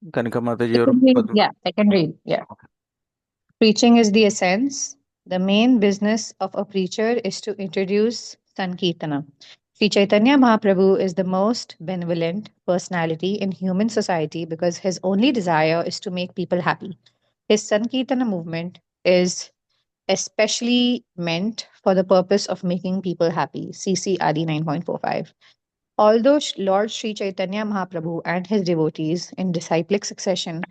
Kanika I Mataji or can read. Padma. Yeah, I can read. Yeah. Okay. Preaching is the essence. The main business of a preacher is to introduce Sankirtana. Sri Chaitanya Mahaprabhu is the most benevolent personality in human society because his only desire is to make people happy. His Sankirtana movement is especially meant for the purpose of making people happy. CC RD 9.45. Although Lord Sri Chaitanya Mahaprabhu and his devotees in disciplic succession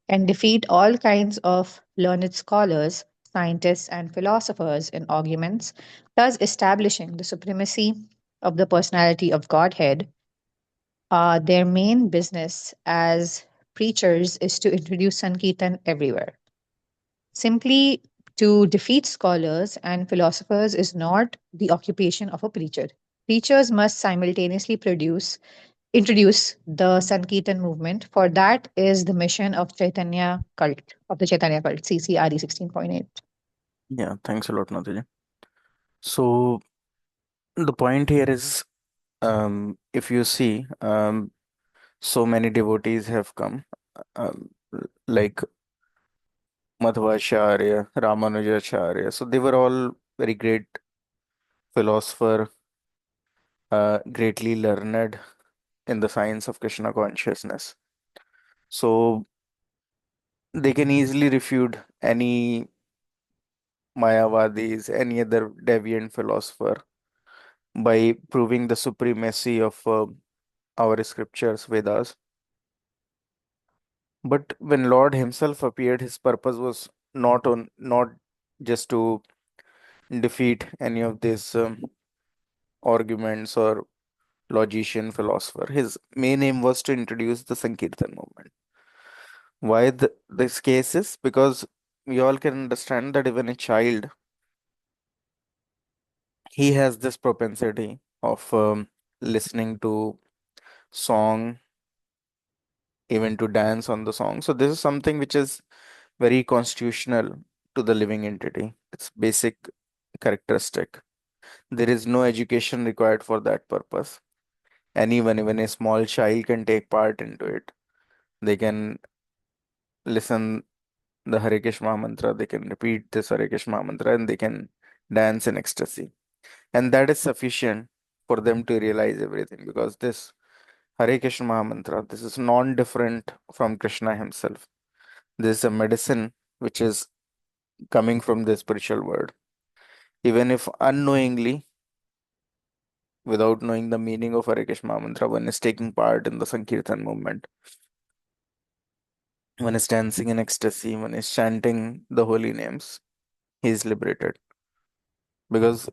can defeat all kinds of learned scholars, scientists, and philosophers in arguments, thus establishing the supremacy of the personality of Godhead, their main business as preachers is to introduce Sankirtan everywhere. Simply to defeat scholars and philosophers is not the occupation of a preacher. Preachers must simultaneously introduce the Sankirtan movement. For that is the mission of the Chaitanya cult, CCRE 16.8. Yeah, thanks a lot, Mataji. So the point here is, if you see, so many devotees have come, like Madhvacharya, Ramanujacharya. So they were all very great philosopher, greatly learned in the science of Krishna consciousness. So they can easily refute any Mayavadis, any other deviant philosopher by proving the supremacy of our scriptures, Vedas. But when Lord Himself appeared, His purpose was not just to defeat any of these arguments or logician philosopher. His main aim was to introduce the Sankirtan movement. Why this case is because we all can understand that even a child, he has this propensity of listening to song, even to dance on the song. So this is something which is very constitutional to the living entity. It's basic characteristic. There is no education required for that purpose. Anyone, even a small child, can take part into it. They can listen the Hare Krishna mantra, they can repeat this Hare Krishna mantra, and they can dance in ecstasy. And that is sufficient for them to realize everything because this Hare Krishna mantra, this is non-different from Krishna himself. This is a medicine which is coming from the spiritual world. Even if unknowingly, without knowing the meaning of Hare Krishna mantra, one is taking part in the Sankirtan movement. One is dancing in ecstasy, one is chanting the holy names. He is liberated. Because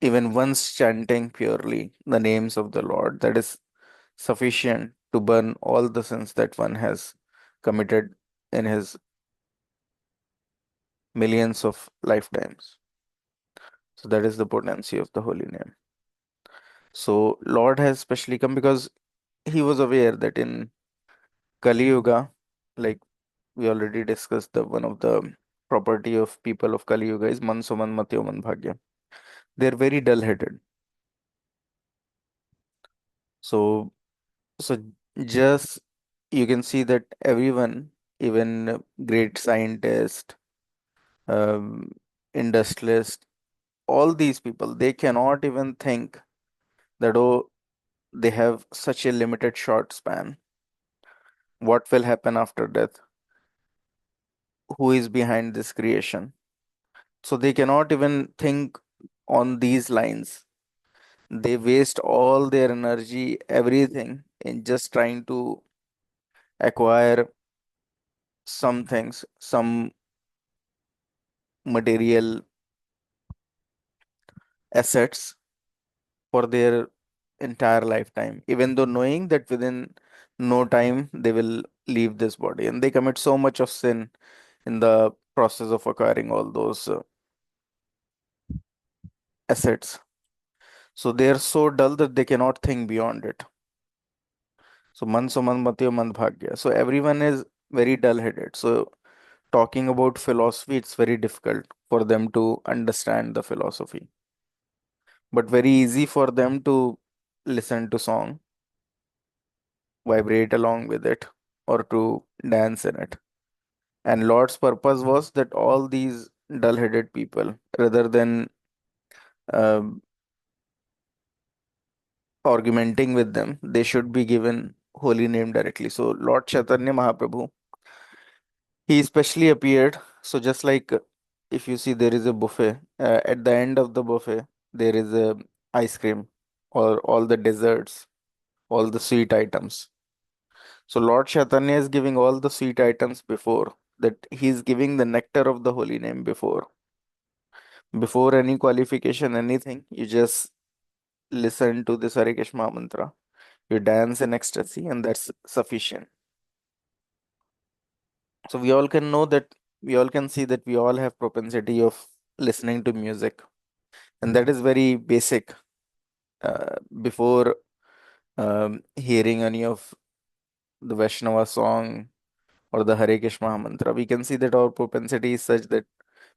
even once chanting purely the names of the Lord, that is sufficient to burn all the sins that one has committed in his millions of lifetimes. So that is the potency of the holy name. So Lord has specially come because he was aware that in Kali Yuga, like we already discussed, the one of the property of people of Kali Yuga is Mansuman Matyoman Bhagya. They're very dull-headed. So so just you can see that everyone, even great scientist, um, industrialist, all these people, they cannot even think that, oh, they have such a limited short span. What will happen after death? Who is behind this creation? So they cannot even think on these lines. They waste all their energy, everything, in just trying to acquire some things, some material assets for their entire lifetime, even though knowing that within no time they will leave this body. And they commit so much of sin in the process of acquiring all those assets. So they are so dull that they cannot think beyond it. So man so man matyo man bhagya. So everyone is very dull headed. So talking about philosophy, it's very difficult for them to understand the philosophy, but very easy for them to listen to song, vibrate along with it. or to dance in it. And Lord's purpose was that all these dull-headed people, rather than um argumenting with them, they should be given holy name directly. So Lord Chaitanya Mahaprabhu, he especially appeared. So just like if you see there is a buffet, at the end of the buffet, there is a ice cream or all the desserts, all the sweet items. So Lord Chaitanya is giving all the sweet items before that. He is giving the nectar of the holy name before any qualification, anything. You just listen to this Hare Krishna mantra. You dance in ecstasy, and that's sufficient. So we all can know that we all can see that we all have propensity of listening to music, and that is very basic. Before hearing any of the Vaishnava song or the Hare Krishna mantra, we can see that our propensity is such that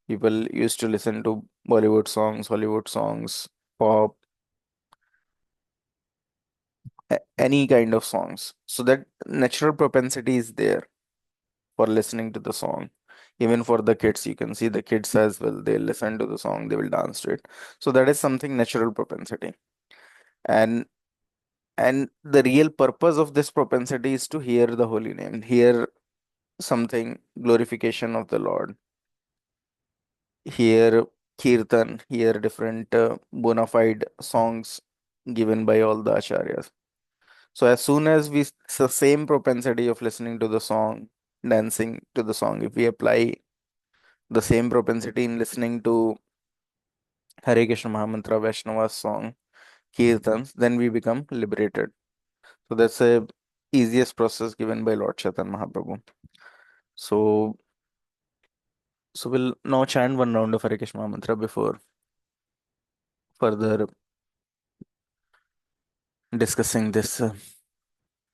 people used to listen to Bollywood songs, Hollywood songs, pop, any kind of songs. So that natural propensity is there for listening to the song. Even for the kids, you can see the kids as well. They listen to the song, they will dance to it. So that is something natural propensity. And and the real purpose of this propensity is to hear the holy name, hear something glorification of the Lord, hear kirtan, hear different bona fide songs given by all the acharyas. So as soon as the same propensity of listening to the song, dancing to the song, if we apply the same propensity in listening to Hare Krishna Mahamantra, Vaishnava song, Kirtans, then we become liberated. So that's the easiest process given by Lord Chaitanya Mahaprabhu. So, so we'll now chant one round of Hare Krishna Mahamantra before further discussing this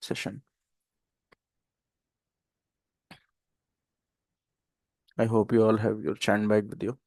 session. I hope you all have your chant bag with you.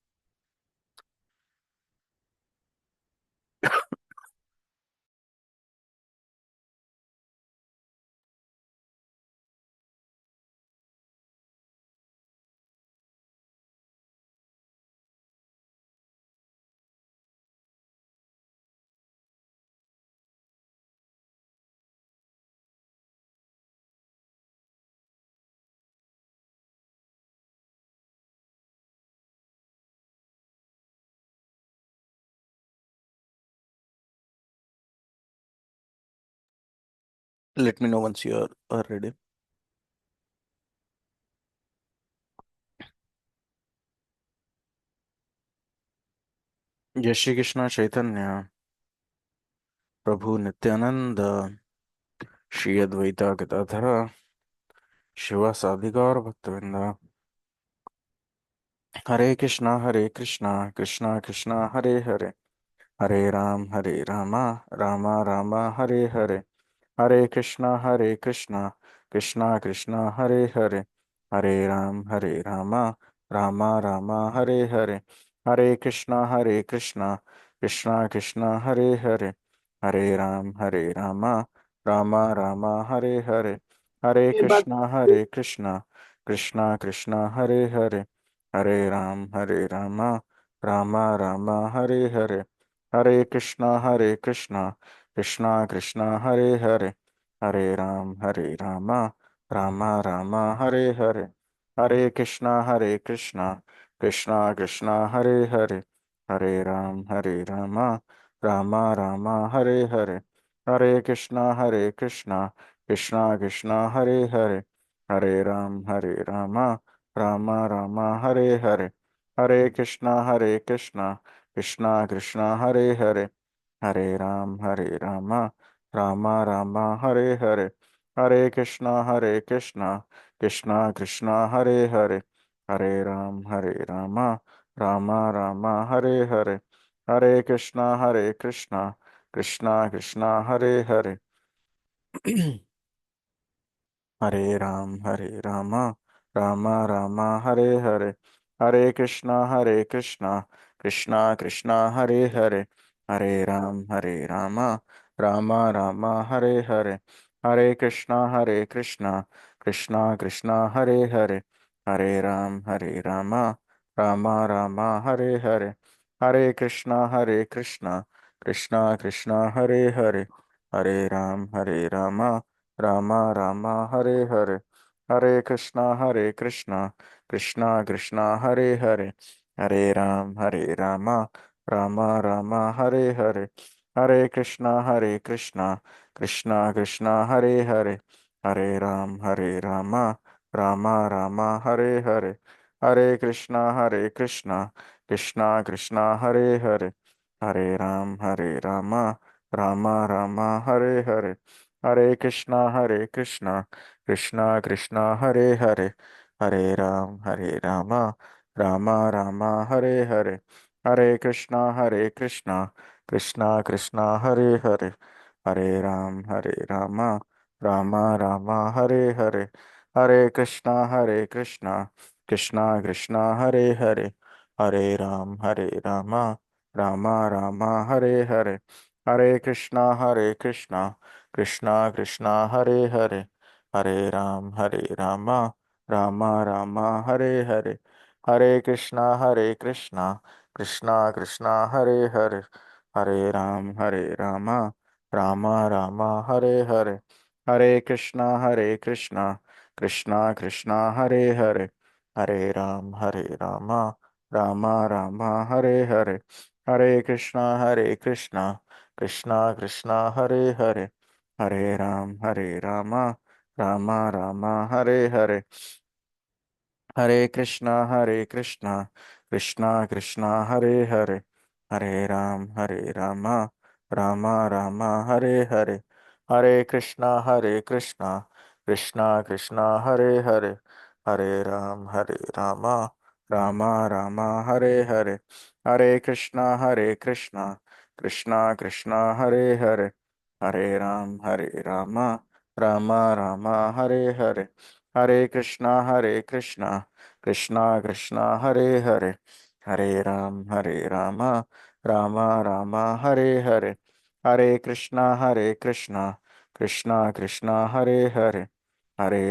Let me know once are ready. Jai Shri Krishna Chaitanya, Prabhu Nityananda, Shri Advaita Gadadhara, Shiva Sadhikar Bhaktavinda. Hare Krishna, Hare Krishna, Krishna Krishna, Hare Hare, Hare Rama, Rama Rama, Hare Hare, Hare Krishna, Krishna Krishna, Hare Hare, Hare Rama, Rama Rama, Hare Hare, Hare Krishna, Krishna Krishna, Hare Hare, Hare Rama, Rama Rama, Hare Hare, Hare Krishna, Krishna Krishna, Hare Hare, Hare Rama, Rama Rama, Hare Hare, Hare Krishna, Krishna Krishna, Hare Hare, Hare Rama, Rama Rama, Hare Hare, Hare Krishna, Krishna Krishna, Hare Hare, Hare Rama, Rama Rama, Hare Hare, Hare Krishna, Krishna Krishna, Hare Hare, Hare Rama, Rama Rama, Hare Hare, Hare Krishna, Krishna Krishna, Hare Hare, Hare Rama, Rama Rama, Hare Hare, Hare Krishna, Krishna Krishna, Hare Hare, Hare Rama, Rama Rama, Hare Hare, Hare Krishna, Krishna Krishna, Hare Hare. Hare Rama, Rama Rama, Hare Hare, Hare Krishna, Krishna Krishna, Hare Hare, Hare Rama, Rama Rama, Hare Hare, Hare Krishna, Krishna Krishna Hare Hare, Hare Rama Rama Rama Hare Hare, Hare Krishna Krishna Krishna Hare Rama Rama Rama Hare Krishna Krishna Krishna Hare Rama Rama Rama Hare Krishna Krishna Krishna Hare Rama Rama Rama Hare Krishna Krishna Krishna Hare Rama Rama Rama Hare Krishna Krishna Krishna Hare Rama Rama Rama Hare Krishna Krishna Krishna Hare Rama Rama Rama Hare Krishna Krishna Krishna Hare Rama Rama Rama Hare Krishna Krishna Krishna Hare Rama Rama Rama Hare Krishna Krishna Krishna Hare Rama Rama Rama Hare Krishna Krishna Krishna Hare Rama Rama Rama Hare Krishna Krishna Krishna Hare Rama Rama Rama Hare Krishna Krishna Krishna Hare Rama Rama Rama Hare Krishna Krishna Krishna Hare Rama Rama Rama Hare Krishna Krishna Krishna Hare Rama Rama Rama Hare Krishna Krishna Krishna Hare Rama Rama Rama Hare Krishna Krishna Krishna Hare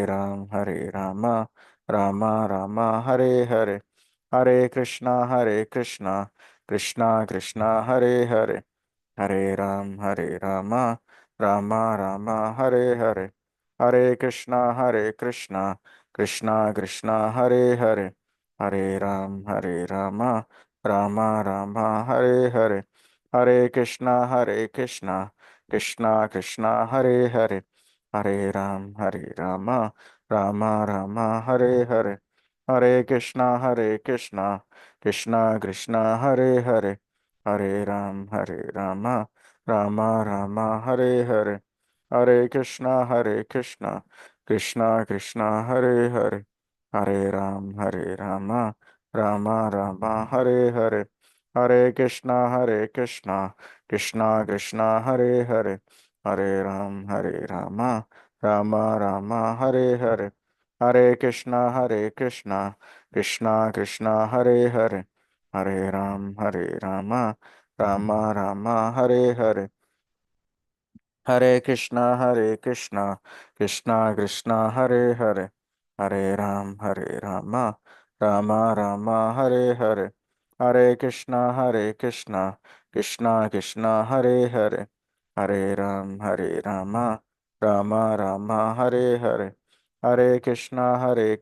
Rama Rama Rama Hare Krishna Krishna Krishna Hare Rama Rama Rama Hare Krishna Krishna Krishna Hare Rama Rama Rama Hare Krishna Krishna Krishna Hare Rama Rama Rama Hare Krishna Krishna Krishna Hare Rama Rama Rama Hare Krishna Krishna Krishna Hare Rama Rama Rama Hare Krishna Krishna Krishna Hare Rama Rama Rama Hare Krishna Krishna Krishna Hare Rama Rama Rama Hare Krishna Krishna Krishna Hare Rama Rama Rama Hare Krishna Krishna Krishna Hare Rama Rama Rama Hare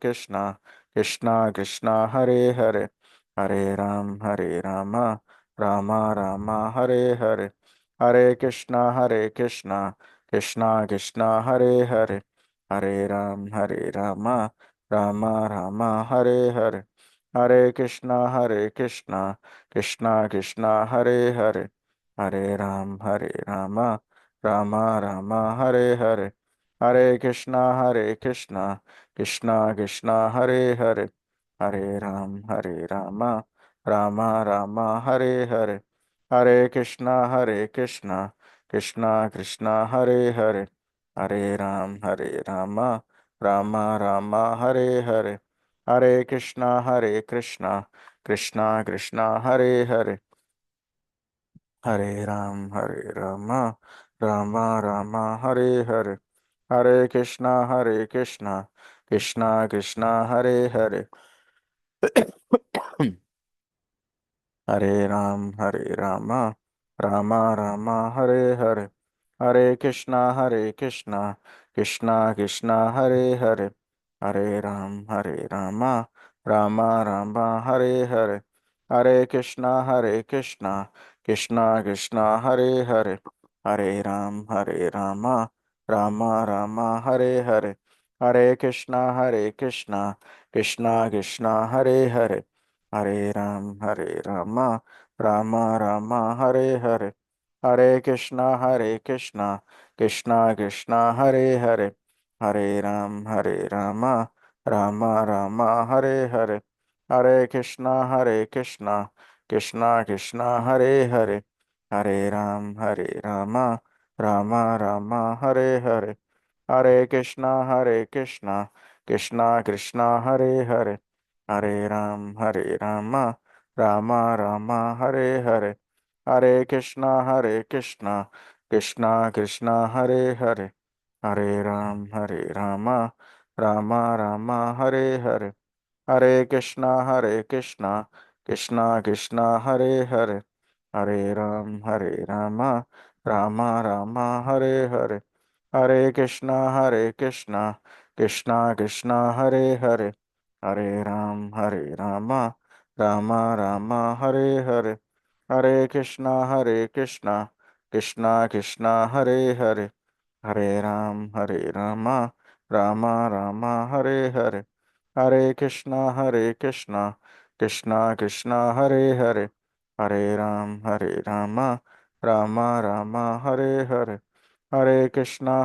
Krishna Krishna Krishna Hare Rama Rama Rama Hare Krishna Krishna Krishna Hare Rama Rama Rama Hare Krishna Krishna Krishna Hare Rama Rama Rama Hare Krishna Krishna Krishna Hare Rama Rama Rama Hare Krishna Krishna Krishna Hare Rama Rama Rama Hare Krishna Krishna Krishna Hare Rama Rama Rama Hare Krishna Krishna Krishna Hare Hare Hare Ram Ram Ram Hare Hare Hare Krishna Krishna Krishna Hare Hare Hare Ram Ram Ram Hare Hare Hare Krishna Krishna Krishna Hare Ram Ram Ram Hare Krishna Krishna Krishna Hare Ram Ram Ram Hare Krishna Krishna Krishna Hare Ram Ram Ram Hare Krishna Krishna Krishna Hare Ram Ram Ram Hare Krishna Krishna Krishna Hare Ram Ram Ram Hare Krishna Krishna Krishna Hare Ram Ram Ram Hare Krishna Krishna Krishna Hare Ram Ram Ram Hare Krishna Krishna Krishna Hare Ram Ram Ram Hare Krishna Krishna Krishna Hare Ram Ram Ram Hare Krishna Krishna Krishna Hare Ram Ram Ram Hare Krishna Krishna Krishna Hare Ram Ram Ram Hare Krishna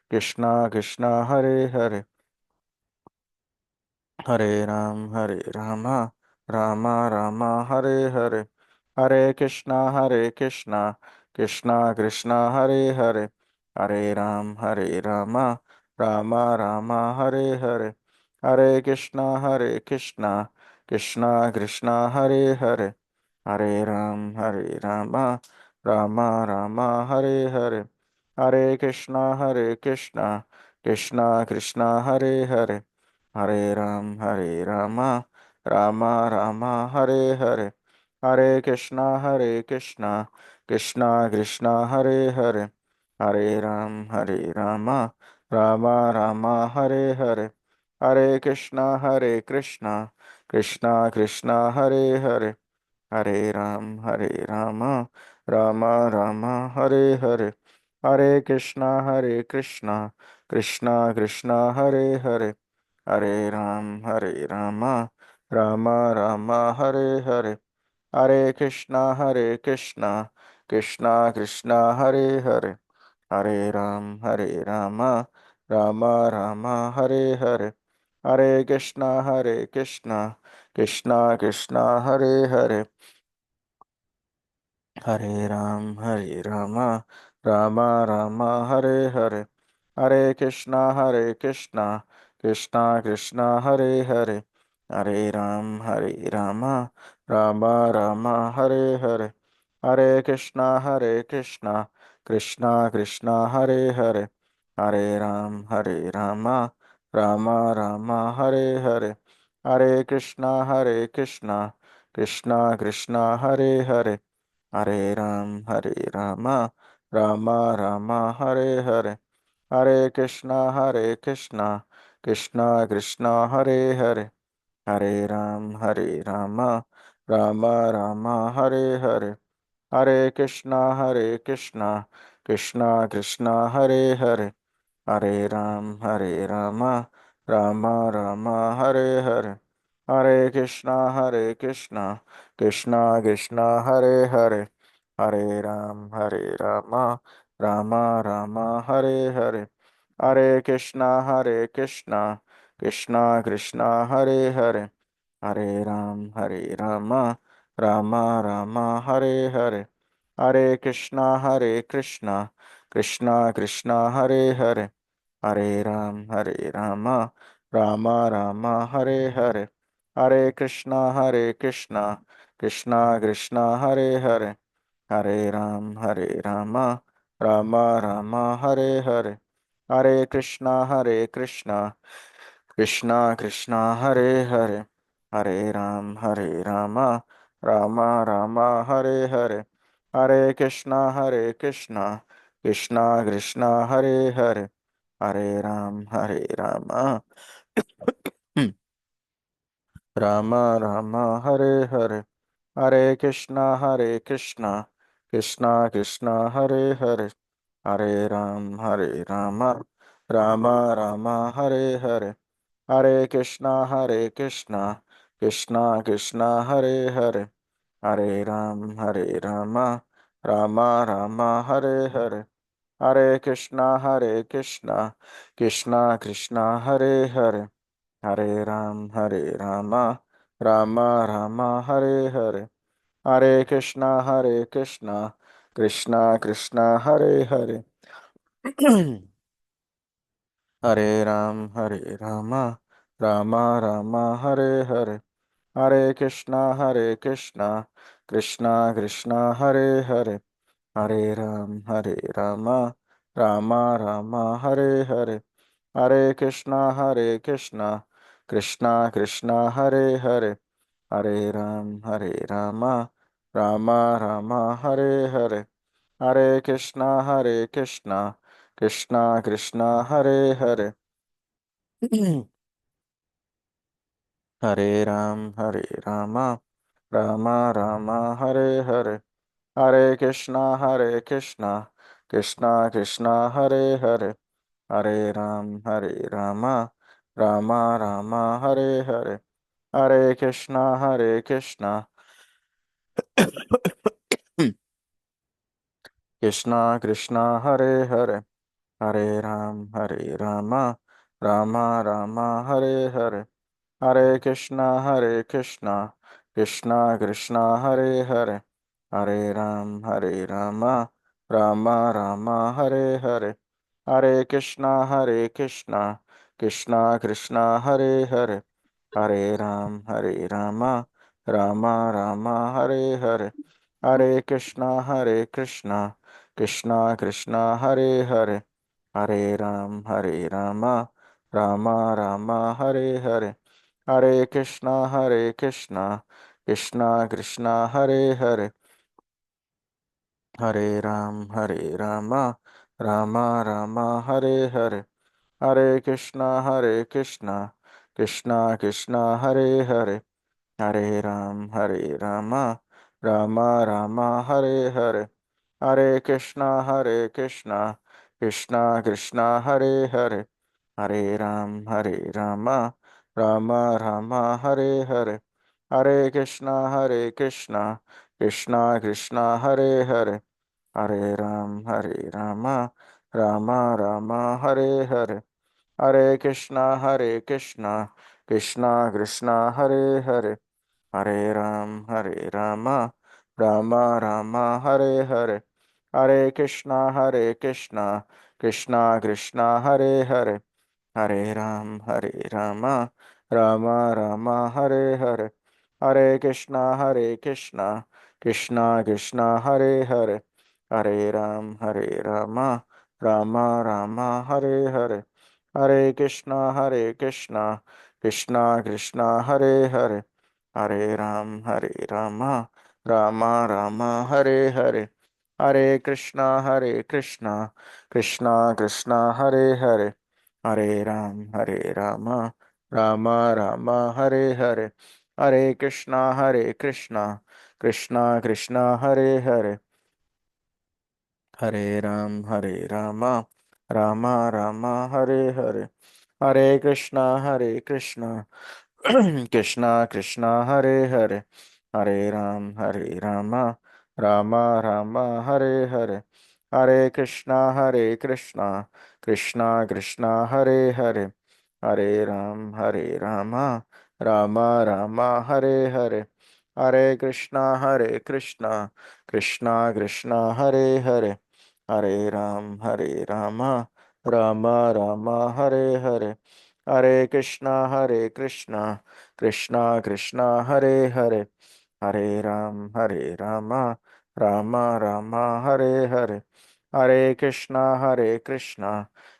Krishna Krishna Hare Ram Ram Ram Hare Krishna Krishna Krishna Hare Ram Ram Ram Hare Krishna Krishna Krishna Hare Ram Ram Ram Hare Krishna Krishna Krishna Hare Ram Ram Ram Hare Krishna Krishna Krishna Hare Ram Ram Ram Hare Krishna Krishna Krishna Hare Ram Ram Ram Hare Krishna Krishna Krishna Hare Ram Ram Ram Hare Krishna Krishna Krishna Hare Ram Ram Ram Hare Krishna Krishna Krishna Hare Ram Ram Ram Hare Krishna Krishna Krishna Hare Ram Ram Ram Hare Krishna Krishna Krishna Hare Ram Ram Ram Hare Krishna Krishna Krishna Hare Ram Ram Ram Hare Krishna Krishna Krishna Hare Ram Ram Ram Hare Krishna Krishna Krishna Hare Ram Ram Ram Hare Krishna Krishna Krishna Hare Ram Ram Ram Hare Krishna Krishna Krishna Hare Ram Ram Ram Hare Krishna Krishna Krishna Hare Ram Ram Ram Hare Krishna Krishna Krishna Hare Hare, Hare Ram Ram Ram Hare Hare, Hare Krishna Krishna Krishna Hare Hare, Hare Ram Ram Ram Hare Hare, Hare Krishna Krishna Krishna Hare Hare, Hare Ram Ram Ram Hare Hare, Hare Krishna Krishna Krishna Hare Hare, Hare Ram Ram Ram Hare Hare, Hare Krishna Krishna Krishna Hare Hare, Hare Ram Ram Ram Hare Hare, Hare Krishna Krishna Krishna Hare Hare Hare Ram Ram Ram Hare Hare, Hare Krishna Krishna Krishna Hare Hare, Hare Ram Ram Ram Hare Hare, Hare Krishna Krishna Krishna Hare Hare, Hare Ram Ram Ram Hare Hare, Hare Krishna Krishna Krishna Hare Hare Hare Ram Ram Ram Hare Hare, Hare Krishna Krishna Krishna Hare Hare, Hare Ram Ram Ram Hare Hare, Hare Krishna Krishna Krishna Hare Hare, Hare Ram Ram Ram Hare Hare, Hare Krishna Krishna Krishna Hare Hare, Hare Ram Ram Ram Hare Hare, Hare Krishna Krishna Krishna Hare Hare, Hare Ram Ram Ram Hare Hare, Hare Krishna Krishna Krishna Hare Hare, Hare Ram Ram Ram Hare Hare, Hare Krishna Krishna Krishna Hare Hare, Hare Ram Ram Ram Hare Hare, Hare Krishna Krishna Krishna Hare Hare, Hare Ram Ram Ram Hare Hare, Hare Krishna Krishna Krishna Hare Hare, Hare Ram Ram Ram Hare Hare, Hare Krishna Krishna Krishna Hare Hare, Hare Ram Ram Ram Hare Hare, Hare Krishna Krishna Krishna Hare Hare, Hare Ram Ram Ram Hare Hare, Hare Krishna Krishna Krishna Hare Hare, Hare Ram Ram Ram Hare Hare, Hare Krishna Krishna Krishna Hare Hare, Hare Ram Ram Ram Hare Hare, Hare Krishna Krishna Krishna Hare Hare, Hare Ram Ram Ram Hare Hare, Hare Krishna Krishna Krishna Hare Hare, Hare Ram Ram Ram Hare Hare, Hare Krishna Krishna Krishna Hare Hare, Hare Ram Ram Ram Hare Hare, Hare Krishna Krishna Krishna Hare Hare, Hare Ram Ram Ram Hare Hare, Hare Krishna Krishna Krishna Hare Hare, Hare Ram Ram Ram Hare Hare, Hare Krishna Krishna Krishna Hare Hare, Hare Ram Ram Ram Hare Hare, Hare Krishna Krishna Krishna Hare Hare, Hare Ram Ram Ram Hare Hare, Hare Krishna,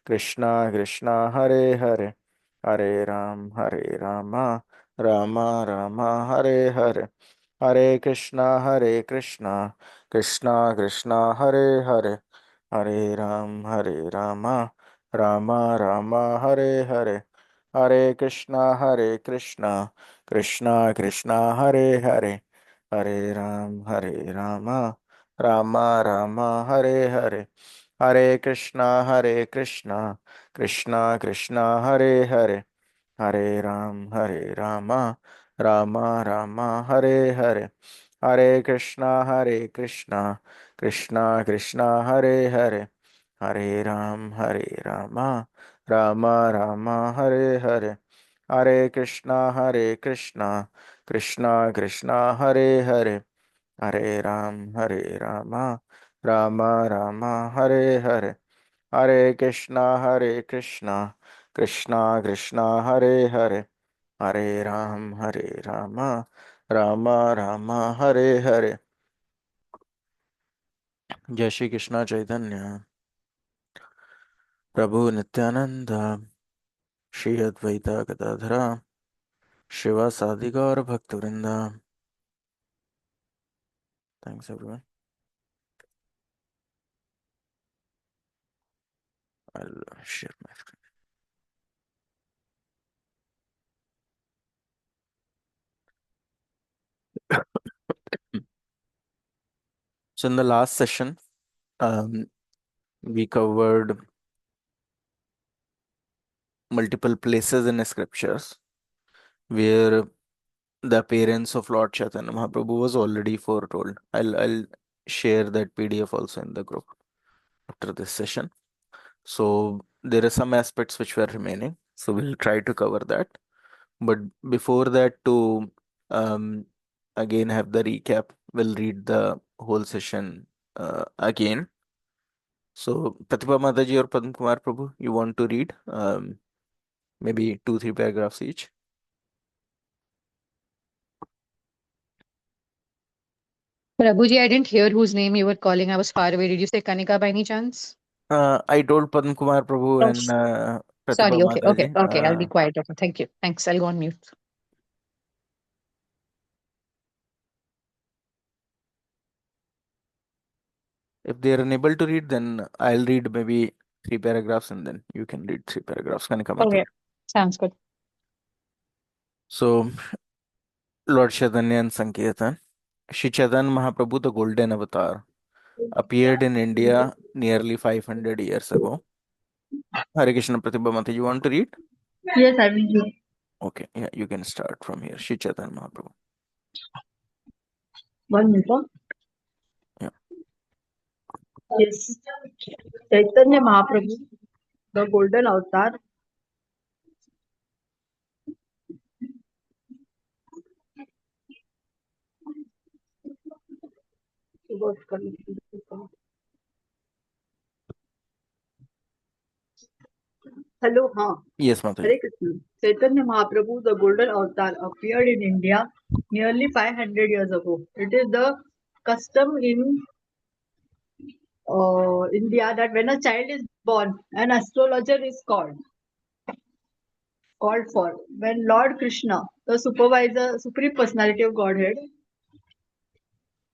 Krishna Krishna, Hare Hare, Hare Rama, Rama Rama, Hare Hare, Hare Krishna, Krishna Krishna, Hare Hare, Hare Rama, Rama Rama, Hare Hare, Hare Krishna, Krishna Krishna, Hare Hare, Hare Rama, Rama Rama, Hare Hare, Hare Krishna, Krishna Krishna, Hare Hare, Hare Rama, Rama Rama, Hare Hare, Hare Krishna, Krishna Krishna, Hare Hare, Hare Rama, Rama Rama, Hare Hare, Hare Krishna, Krishna Krishna, Hare Hare, Hare Rama, Rama Rama, Hare Hare, Hare Krishna, Krishna Krishna, Hare Hare, Hare Rama, Rama Rama, Hare Hare. जय श्री कृष्णा चैतन्य प्रभु नित्यानंद श्री अद्वैता गदाधरा शिवासादि गौर भक्तवृंदा. Thanks everyone. I'll share my screen. So in the last session, we covered multiple places in the scriptures where the appearance of Lord Chaitanya Mahaprabhu was already foretold. I'll share that PDF also in the group after this session. So there are some aspects which were remaining. So we'll try to cover that. But before that, to um, again have the recap, we'll read the whole session again. So Pratibha Mataji or Padma Kumar Prabhu, you want to read maybe 2-3 paragraphs each? Prabhuji, I didn't hear whose name you were calling. I was far away. Did you say Kanika by any chance? I told Padma Kumar Prabhu Oh, and Pratibha sorry. Okay. Okay. Mataji. Okay. I'll be quiet. Okay. Thank you. Thanks. I'll go on mute. If they are unable to read, then I'll read maybe 3 paragraphs and then you can read 3 paragraphs. Kanika Okay. Mataji. Sounds good. So, Lord Chaitanya and Sankirtan. Shri Chaitanya Mahaprabhu, the Golden Avatar, appeared in India nearly 500 years ago. Hare Krishna Pratibha Mataji, you want to read? Yes, I will do. Okay, yeah, you can start from here. Shri Chaitanya Mahaprabhu. 1 minute. Yeah. Yes. Chaitanya Mahaprabhu, the golden avatar. Hello, huh? Yes, Mataji. Hare Krishna. Chaitanya Mahaprabhu, the golden avatar, appeared in India nearly 500 years ago. It is the custom in India that when a child is born, an astrologer is called for. When Lord Krishna, the supervisor, supreme personality of Godhead,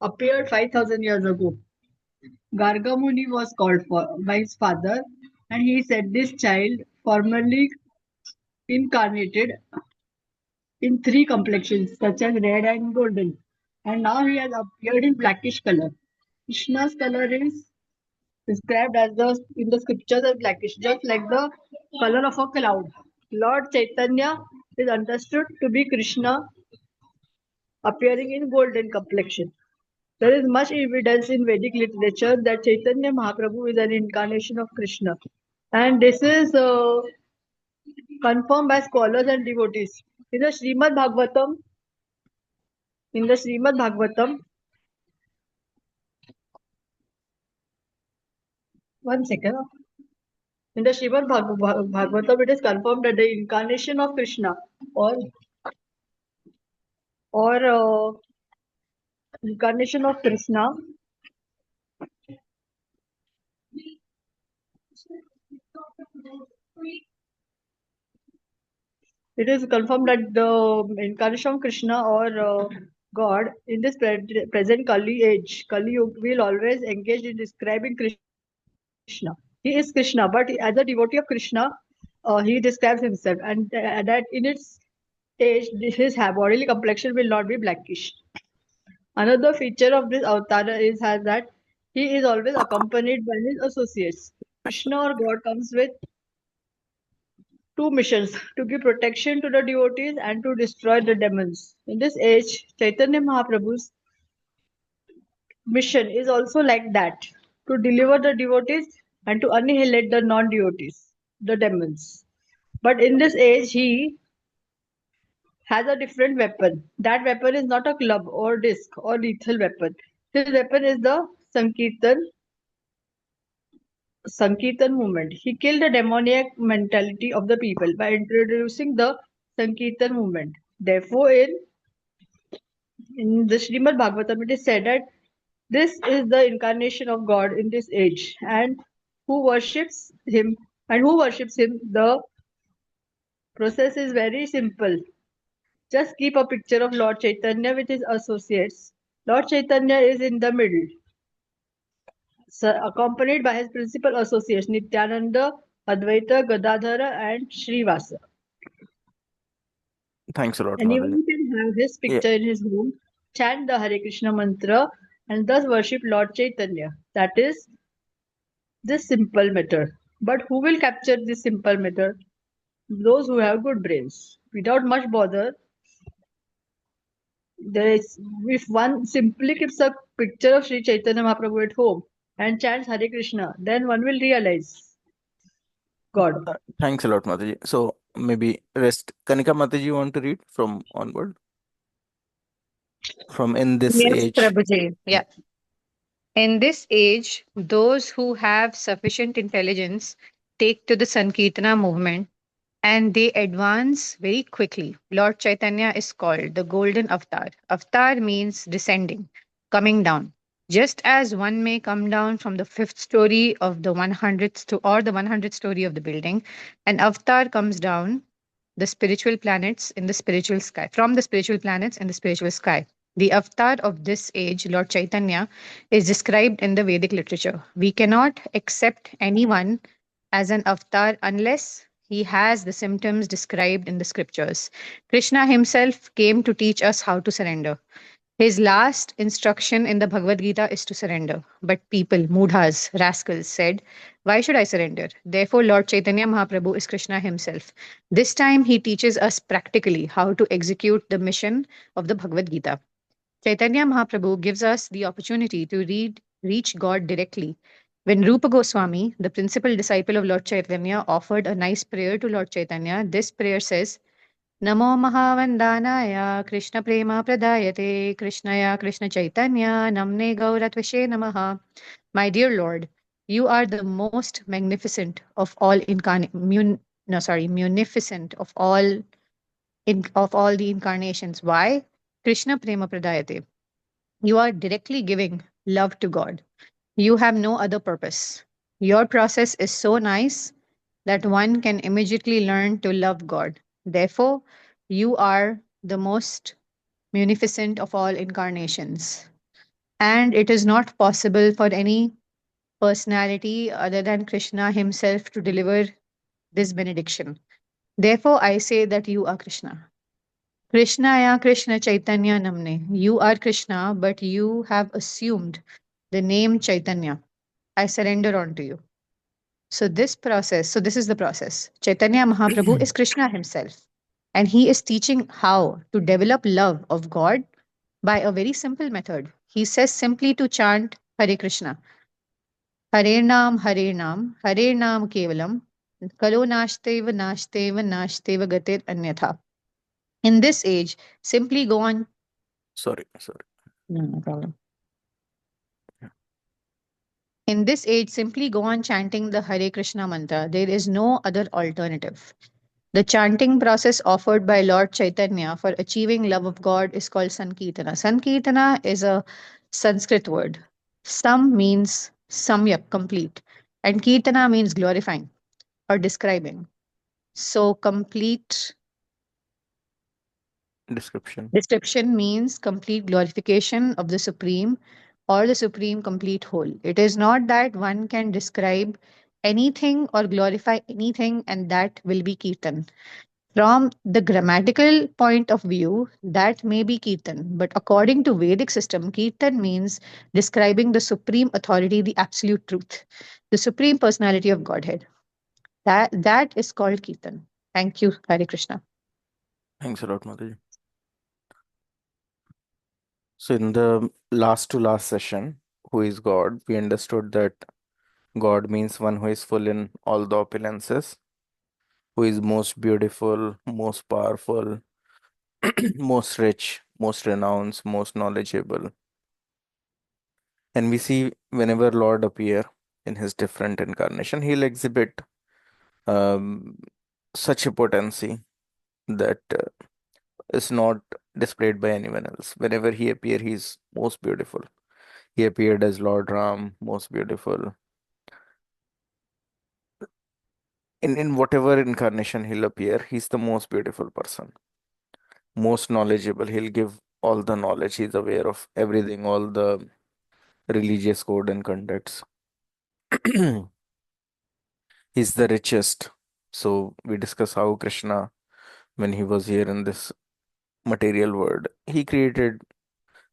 appeared 5,000 years ago, Gargamuni was called for by his father, and he said this child, formerly incarnated in three complexions, such as red and golden, and now he has appeared in blackish color. Krishna's color is described as the in the scriptures as blackish, just like the color of a cloud. Lord Chaitanya is understood to be Krishna appearing in golden complexion. There is much evidence in Vedic literature that Chaitanya Mahaprabhu is an incarnation of Krishna. And this is confirmed by scholars and devotees. In the Srimad Bhagavatam, in the Srimad Bhagavatam, one second. In the Bhagavatam, it is confirmed that the incarnation of Krishna or incarnation of Krishna It is confirmed that the incarnation of Krishna or God in this present Kali age, Kali Yuga, will always engage in describing Krishna. He is Krishna, but as a devotee of Krishna, he describes himself, and that in its age, his bodily complexion will not be blackish. Another feature of this avatar is has that he is always accompanied by his associates. Krishna or God comes with two missions: to give protection to the devotees and to destroy the demons. In this age, Chaitanya Mahaprabhu's mission is also like that, to deliver the devotees and to annihilate the non devotees, the demons. But in this age, he has a different weapon. That weapon is not a club or disc or lethal weapon. His weapon is the Sankirtan movement. He killed the demoniac mentality of the people by introducing the Sankirtan movement. Therefore, in the Srimad Bhagavatam, it is said that this is the incarnation of God in this age, and who worships him the process is very simple. Just keep a picture of Lord Chaitanya with his associates. Lord Chaitanya is in the middle, accompanied by his principal associates Nityananda, Advaita, Gadadhara, and Srivasa. Thanks a lot, Mataji. Anyone can have his Yeah, picture in his room, chant the Hare Krishna mantra, and thus worship Lord Chaitanya. That is this simple method. But who will capture this simple method? Those who have good brains. Without much bother, there is if one simply keeps a picture of Sri Chaitanya Mahaprabhu at home and chants Hare Krishna, then one will realize God. thanks a lot, Mataji. So maybe rest. Kanika Mataji, you want to read from onward? From in this Yes, age. Prabhuji. Yeah. Yeah. In this age, those who have sufficient intelligence take to the Sankirtana movement and they advance very quickly. Lord Chaitanya is called the Golden Avatar. Avatar means descending, coming down. Just as one may come down from the fifth story of the 100th or the 100th story of the building, an avatar comes down the spiritual planets in the spiritual sky, from the spiritual planets in the spiritual sky. The avatar of this age, Lord Chaitanya, is described in the Vedic literature. We cannot accept anyone as an avatar unless he has the symptoms described in the scriptures. Krishna himself came to teach us how to surrender. His last instruction in the Bhagavad Gita is to surrender. But people, mudhas, rascals, said, why should I surrender? Therefore, Lord Chaitanya Mahaprabhu is Krishna himself. This time, he teaches us practically how to execute the mission of the Bhagavad Gita. Chaitanya Mahaprabhu gives us the opportunity to reach God directly. When Rupa Goswami, the principal disciple of Lord Chaitanya, offered a nice prayer to Lord Chaitanya, this prayer says, Namo Mahavandanaaya Krishna Prema Pradayate Krishnaya Krishna Chaitanya Namne Gauratvishe Namaha. My dear Lord, you are the most magnificent of all munificent of all the incarnations. Why? Krishna Prema Pradayate. You are directly giving love to God. You have no other purpose. Your process is so nice that one can immediately learn to love God. Therefore, you are the most munificent of all incarnations. And it is not possible for any personality other than Krishna himself to deliver this benediction. Therefore, I say that you are Krishna. Krishnaya Krishna Chaitanya Namne. You are Krishna, but you have assumed the name Chaitanya. I surrender unto you. So this is the process. Chaitanya Mahaprabhu is Krishna himself, and he is teaching how to develop love of God by a very simple method. He says simply to chant Hare Krishna, Hare Nam, Kevalam, Kalo Nashteva Gatir Anyatha. In this age, simply go on. Sorry. No problem. In this age, simply go on chanting the Hare Krishna mantra. There is no other alternative. The chanting process offered by Lord Chaitanya for achieving love of God is called Sankirtana. Sankirtana is a Sanskrit word. Sam means samyak, complete, and Kirtana means glorifying or describing. So, complete Description. Description means complete glorification of the Supreme or the Supreme complete whole. It is not that one can describe anything or glorify anything and that will be Kirtan. From the grammatical point of view, that may be Kirtan, but according to Vedic system, Kirtan means describing the supreme authority, the absolute truth, the supreme personality of Godhead. That is called Kirtan. Thank you, Hare Krishna. Thanks a lot, Madhu. So in the last to last session, who is God? We understood that God means one who is full in all the opulences, who is most beautiful, most powerful, most rich, most renowned, most knowledgeable. And we see whenever Lord appear in his different incarnation, he'll exhibit um, such a potency that is not displayed by anyone else. Whenever he appear, he's most beautiful. He appeared as Lord Ram, most beautiful. In whatever incarnation he'll appear, he's the most beautiful person, most knowledgeable. He'll give all the knowledge. He's aware of everything, all the religious code and conducts. He's the richest. So we discuss how Krishna, when he was here in this material world, he created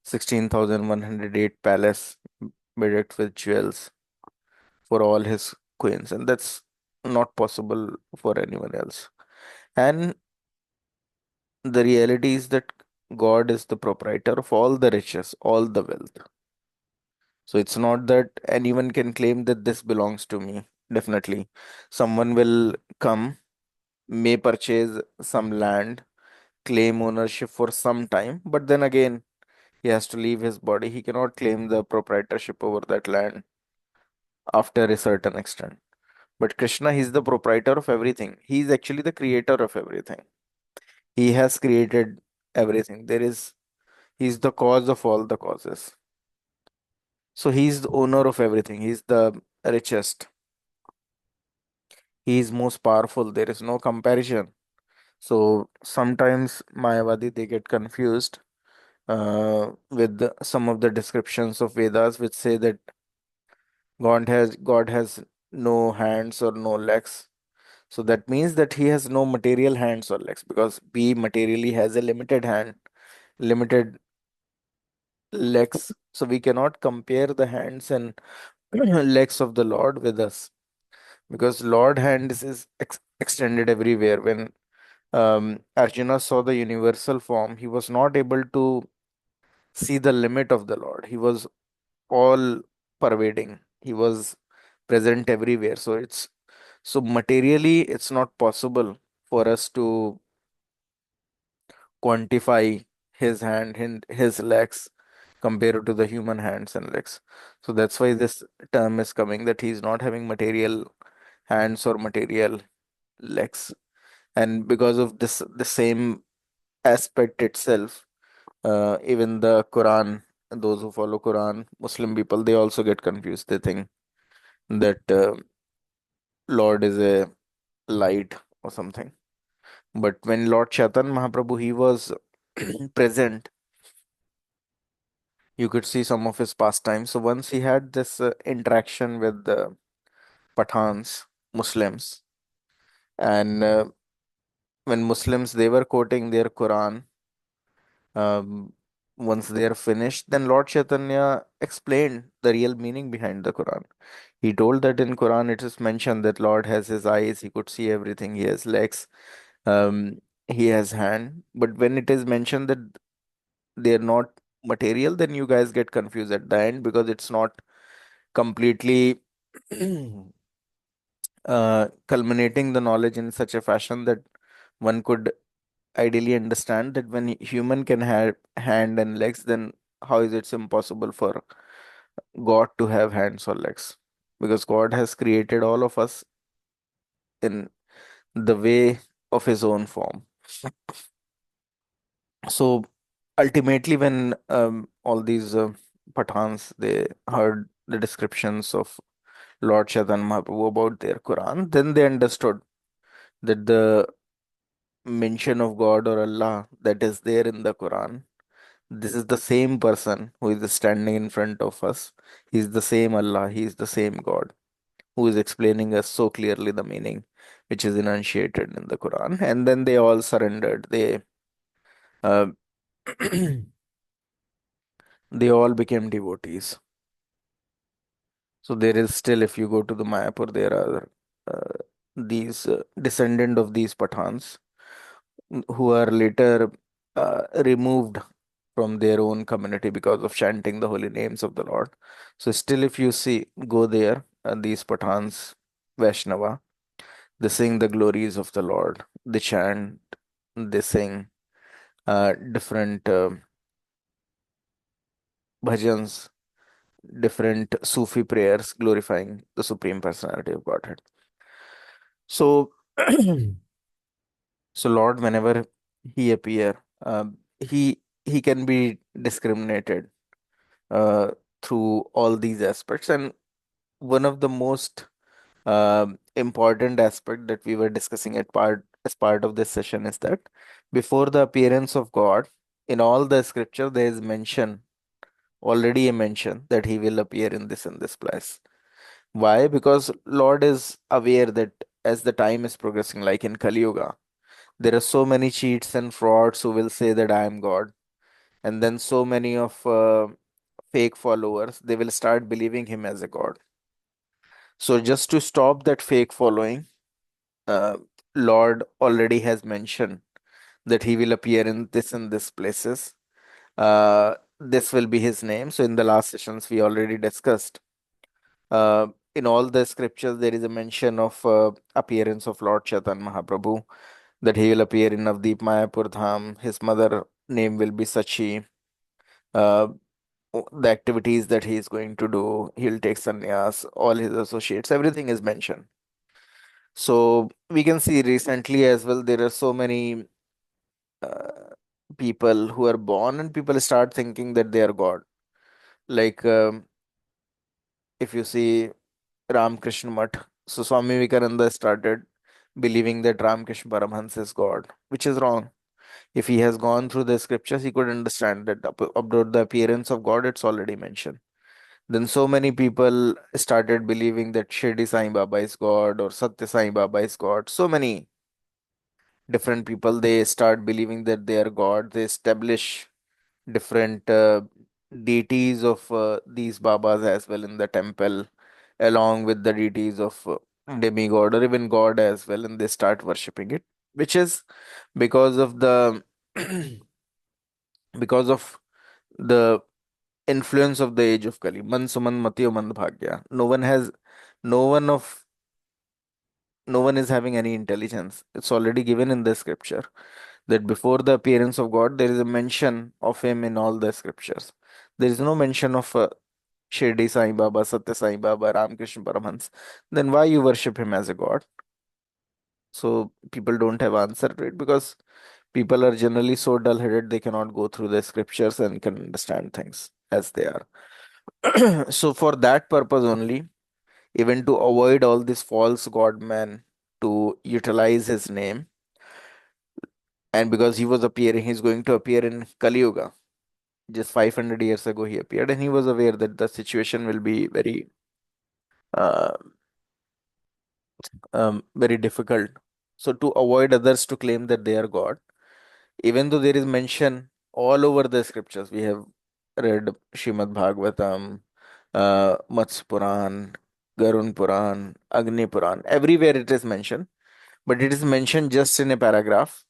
16,108 palace bedecked with jewels for all his queens, and that's not possible for anyone else. And the reality is that God is the proprietor of all the riches, all the wealth. So it's not that anyone can claim that this belongs to me. Definitely, someone will come, may purchase some land, claim ownership for some time, but then again, he has to leave his body. He cannot claim the proprietorship over that land after a certain extent. But Krishna, he's the proprietor of everything. He's actually the creator of everything. He has created everything. He's the cause of all the causes. So he's the owner of everything. He's the richest. He is most powerful. There is no comparison. So sometimes Mayavadi they get confused with some of the descriptions of Vedas which say that God has no hands or no legs. So that means that he has no material hands or legs because we materially has a limited hand, limited legs. So we cannot compare the hands and legs of the Lord with us because Lord hands is extended everywhere. When Arjuna saw the universal form, he was not able to see the limit of the Lord. He was all pervading. He was present everywhere. So materially, it's not possible for us to quantify his hand and his legs compared to the human hands and legs. So that's why this term is coming that he's not having material hands or material legs. And because of this, the same aspect itself, even the Quran, those who follow Quran, Muslim people, they also get confused. They think that Lord is a light or something. But when Lord Chaitanya Mahaprabhu he was present, you could see some of his pastimes. So once he had this interaction with the Pathans, Muslims, and when Muslims they were quoting their Quran, um, once they are finished, then Lord Chaitanya explained the real meaning behind the Quran. He told that in Quran it is mentioned that Lord has his eyes, he could see everything, he has legs, he has hand. But when it is mentioned that they are not material, then you guys get confused at the end because it's not completely culminating the knowledge in such a fashion that one could ideally understand that when human can have hand and legs, then how is it impossible for God to have hands or legs? Because God has created all of us in the way of his own form. So ultimately, when all these Pathans they heard the descriptions of Lord Chaitanya Mahaprabhu about their Quran, then they understood that the mention of God or Allah that is there in the Quran, this is the same person who is standing in front of us. He's the same Allah, he is the same God who is explaining us so clearly the meaning which is enunciated in the Quran. And then they all surrendered. Uh, they all became devotees. So there is still, if you go to the Mayapur, there are these descendant of these Pathans who are later removed from their own community because of chanting the holy names of the Lord. So still, if you see, go there, these Pathans, Vaishnava, they sing the glories of the Lord. They chant, they sing different bhajans, different Sufi prayers glorifying the Supreme Personality of Godhead. So, so Lord, whenever He appear, He can be discriminated uh, through all these aspects. And one of the most important aspect that we were discussing as part of this session is that before the appearance of God, in all the scripture, there is mention, already a mention that He will appear in this place. Why? Because Lord is aware that as the time is progressing, like in Kali Yuga, there are so many cheats and frauds who will say that I am God, and then so many of fake followers, they will start believing him as a god. So just to stop that fake following, uh, Lord already has mentioned that he will appear in this places. This will be his name. So in the last sessions we already discussed. Uh, in all the scriptures there is a mention of appearance of Lord Chaitanya Mahaprabhu, that he will appear in Navdeep Mayapur Dham. His mother name will be Sachi. Uh, the activities that he is going to do, he'll take sannyas, all his associates, everything is mentioned. So we can see recently as well, there are so many uh, people who are born and people start thinking that they are God. Like if you see Ramakrishna Math, so Swami Vivekananda started believing that Ramakrishna Paramhans is God, which is wrong. If he has gone through the scriptures, he could understand that about the appearance of God, it's already mentioned. Then so many people started believing that Shirdi Sai Baba is God or Satya Sai Baba is God. So many different people, they start believing that they are God. They establish different deities of these Babas as well in the temple, along with the deities of demigod or even God as well, and they start worshipping it, which is because of the because of the influence of the age of Kali. Man suman matiyo mand bhagya. No one of, no one is having any intelligence. It's already given in the scripture that before the appearance of God, there is a mention of him in all the scriptures. There is no mention of Shirdi Sai Baba, Satya Sai Baba, Ramakrishna Paramhans. Then why you worship him as a god? So people don't have answer to it because people are generally so dull-headed they cannot go through the scriptures and can understand things as they are. So for that purpose only, even to avoid all this false god man to utilize his name, and because he was appearing, he's going to appear in Kali Yuga. Just 500 years ago he appeared, and he was aware that the situation will be uh, very difficult. So to avoid others to claim that they are God, even though there is mention all over the scriptures, we have read Shrimad Bhagavatam, Matsya Puran, Garun Puran, Agni Puran, everywhere it is mentioned, but it is mentioned just in a paragraph.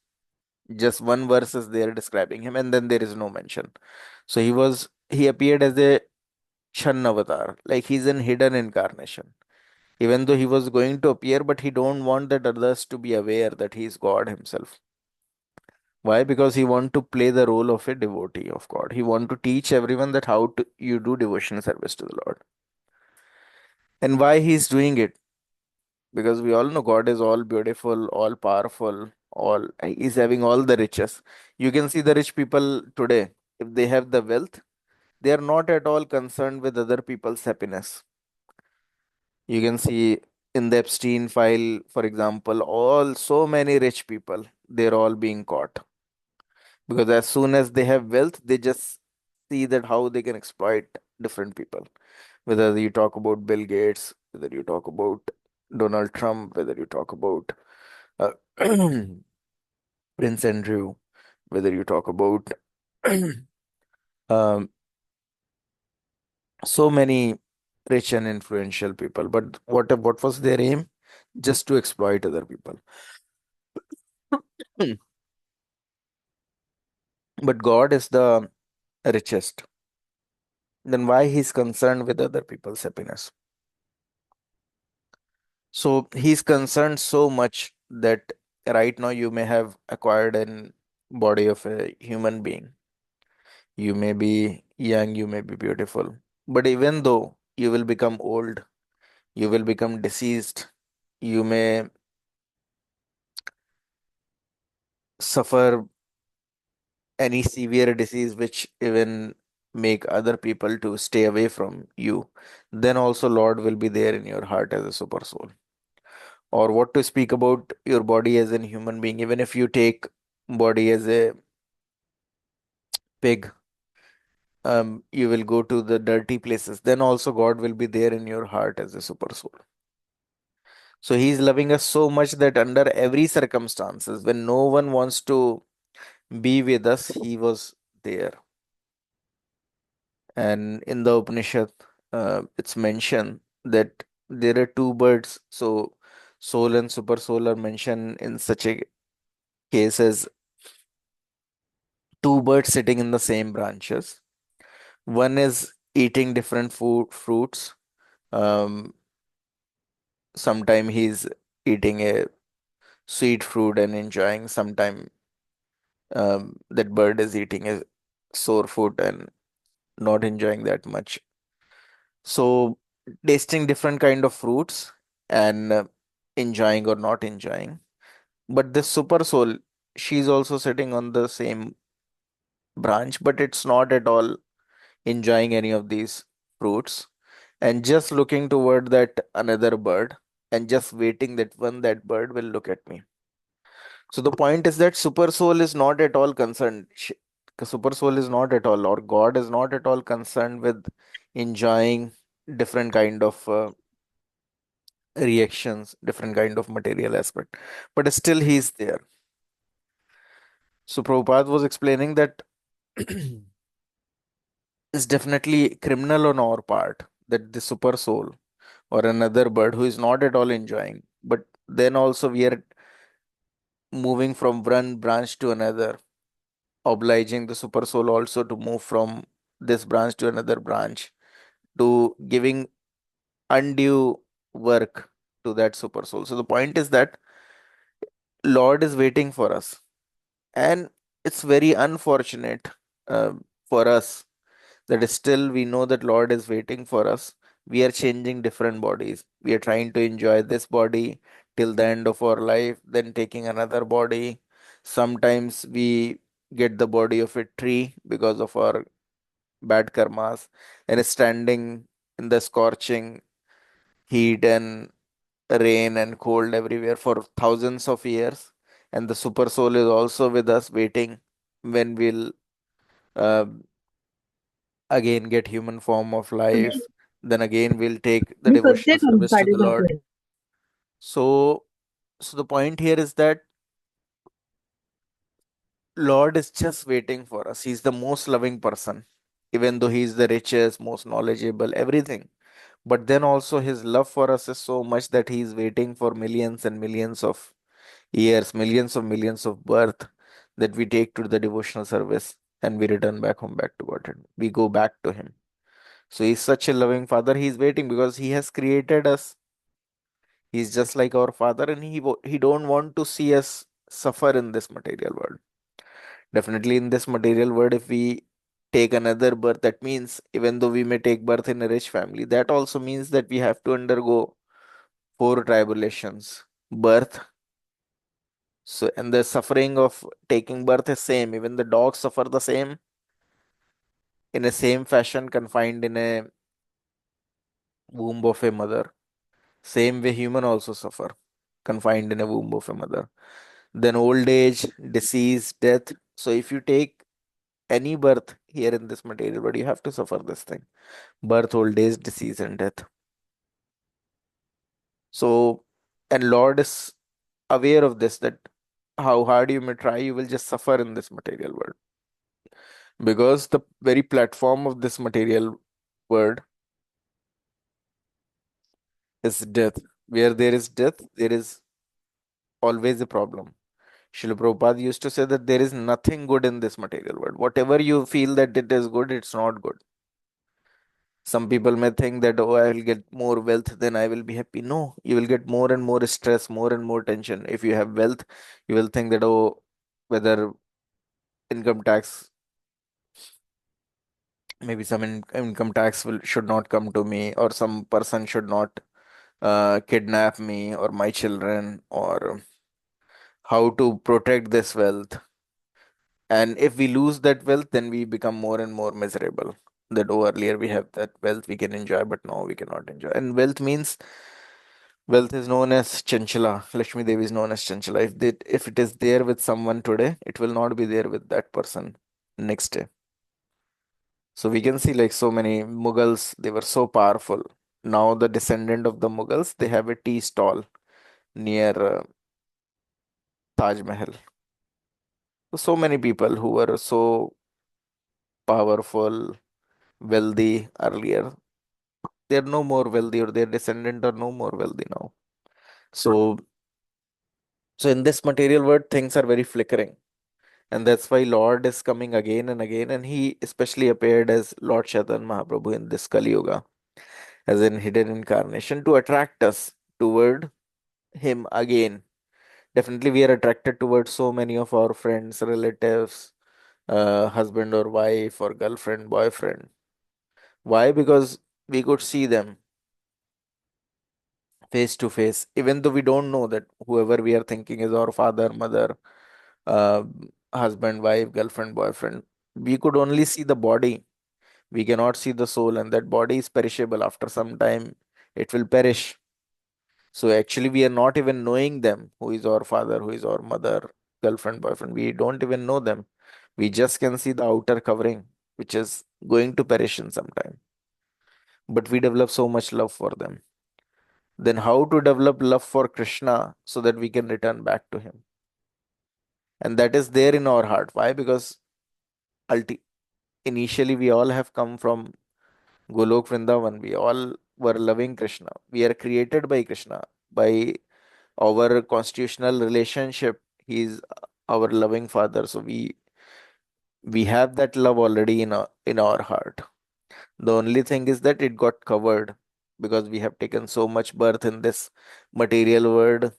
Just one verse is there describing him, and then there is no mention. So he appeared as a Chan avatar, like he's an hidden incarnation. Even though he was going to appear, but he don't want that others to be aware that he is God himself. Why? Because he want to play the role of a devotee of God. He want to teach everyone that how to you do devotional service to the Lord. And why he's doing it? Because we all know God is all beautiful, all powerful, all he's having all the riches. You can see the rich people today, if they have the wealth, they are not at all concerned with other people's happiness. You can see In the Epstein file, for example, all so many rich people, they're all being caught because as soon as they have wealth, they just see that how they can exploit different people. Whether you talk about Bill Gates, whether you talk about Donald Trump, whether you talk about uh, Prince Andrew, whether you talk about um, so many rich and influential people. But what was their aim? Just to exploit other people. But God is the richest. Then why he's concerned with other people's happiness? So he's concerned so much that right now you may have acquired an body of a human being. You may be young, you may be beautiful. But even though you will become old, you will become deceased, you may suffer any severe disease which even make other people to stay away from you, then also Lord will be there in your heart as a super soul. Or what to speak about your body as a human being, even if you take body as a pig, you will go to the dirty places, then also God will be there in your heart as a super soul. So he's loving us so much that under every circumstances, when no one wants to be with us, he was there. And in the Upanishad, it's mentioned that there are two birds. So soul and super soul are mentioned in such a case as two birds sitting in the same branches. One is eating different fruits. Um, Sometime he's eating a sweet fruit and enjoying. Sometime that bird is eating a sour fruit and not enjoying that much. So tasting different kind of fruits and enjoying or not enjoying. But this super soul, she's also sitting on the same branch, but it's not at all enjoying any of these fruits and just looking toward that another bird and just waiting that when that bird will look at me. So the point is that super soul is not at all concerned. Super soul is not at all, or God is not at all concerned with enjoying different kind of reactions, different kind of material aspect. But still he's there. So Prabhupada was explaining that it's definitely criminal on our part that the super soul or another bird who is not at all enjoying, but then also we are moving from one branch to another, obliging the super soul also to move from this branch to another branch, to giving undue work to that super soul. So the point is that Lord is waiting for us, and it's very unfortunate uh, for us that still we know that Lord is waiting for us. We are changing different bodies. We are trying to enjoy this body till the end of our life, then taking another body. Sometimes we get the body of a tree because of our bad karmas and standing in the scorching heat and rain and cold everywhere for thousands of years. And the super soul is also with us waiting when we'll uh, again get human form of life, then again we'll take the मी करते devotional service to साडे the Lord. Complete. So the point here is that Lord is just waiting for us. He's the most loving person, even though he's the richest, most knowledgeable, everything. But then also his love for us is so much that he's waiting for millions and millions of years, millions of birth that we take to the devotional service and we return back home, back to Godhead. We go back to him. So he's such a loving father. He's waiting because he has created us. He's just like our father, and he don't want to see us suffer in this material world. Definitely in this material world, if we take another birth, that means even though we may take birth in a rich family, that also means that we have to undergo four tribulations. Birth. So and the suffering of taking birth is same. Even the dogs suffer the same in a same fashion, confined in a womb of a mother. Same way human also suffer, confined in a womb of a mother. Then old age, disease, death. So if you take any birth here in this material world, you have to suffer this thing. Birth, old age, disease, and death. So, and Lord is aware of this, that how hard you may try, you will just suffer in this material world. Because the very platform of this material world is death. Where there is death, there is always a problem. Srila Prabhupada used to say that there is nothing good in this material world. Whatever you feel that it is good, it's not good. Some people may think that, oh, I will get more wealth, then I will be happy. No, you will get more and more stress, more and more tension. If you have wealth, you will think that, oh, whether income tax, maybe some income tax should not come to me, or some person should not kidnap me or my children, or how to protect this wealth. And if we lose that wealth, then we become more and more miserable. That, oh, earlier we have that wealth we can enjoy, but now we cannot enjoy. And wealth is known as Chanchala. Lakshmi Devi is known as Chanchala. If it is there with someone today, it will not be there with that person next day. So we can see like so many Mughals, they were so powerful. Now the descendant of the Mughals, they have a tea stall near Taj Mahal. So many people who were so powerful, wealthy earlier, they're no more wealthy, or their descendant are no more wealthy now. So, so in this material world, things are very flickering. And that's why Lord is coming again and again. And he especially appeared as Lord Chaitanya Mahaprabhu in this Kali Yuga, as an hidden incarnation, to attract us toward him again. Definitely, we are attracted towards so many of our friends, relatives, husband or wife, or girlfriend, boyfriend. Why? Because we could see them face to face, even though we don't know that whoever we are thinking is our father, mother, uh, husband, wife, girlfriend, boyfriend. We could only see the body. We cannot see the soul, and that body is perishable. After some time, it will perish. So actually, we are not even knowing them, who is our father, who is our mother, girlfriend, boyfriend. We don't even know them. We just can see the outer covering, which is going to perish in some time. But we develop so much love for them. Then how to develop love for Krishna so that we can return back to him? And that is there in our heart. Why? Because ulti initially we all have come from Golok Vrindavan. We all were loving Krishna. We are created by Krishna. By our constitutional relationship, he is our loving father. So we have that love already in our heart. The only thing is that it got covered because we have taken so much birth in this material world.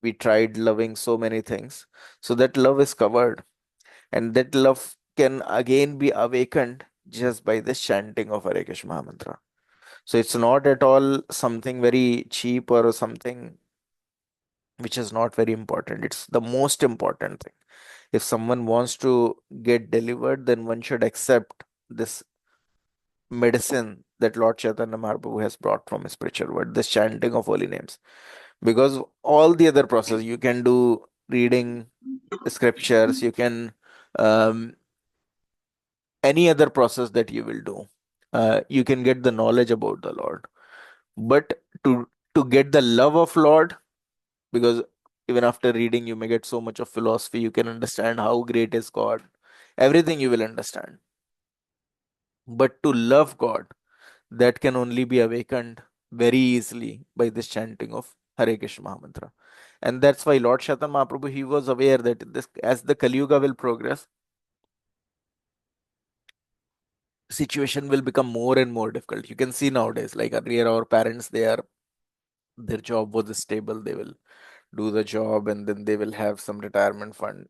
We tried loving so many things. So that love is covered. And that love can again be awakened just by the chanting of Hare Krishna mantra. So it's not at all something very cheap or something which is not very important. It's the most important thing. If someone wants to get delivered, then one should accept this medicine that Lord Chaitanya Mahaprabhu has brought from his spiritual world, this chanting of holy names. Because all the other process, you can do reading scriptures, you can um, any other process that you will do, you can get the knowledge about the Lord. But to get the love of Lord, because even after reading, you may get so much of philosophy, you can understand how great is God, everything you will understand. But to love God, that can only be awakened very easily by this chanting of Hare Krishna Mahamantra. And that's why Lord Chaitanya Mahaprabhu, he was aware that this, as the Kali Yuga will progress, situation will become more and more difficult. You can see nowadays, like earlier, our parents, their job was stable. They will do the job and then they will have some retirement fund.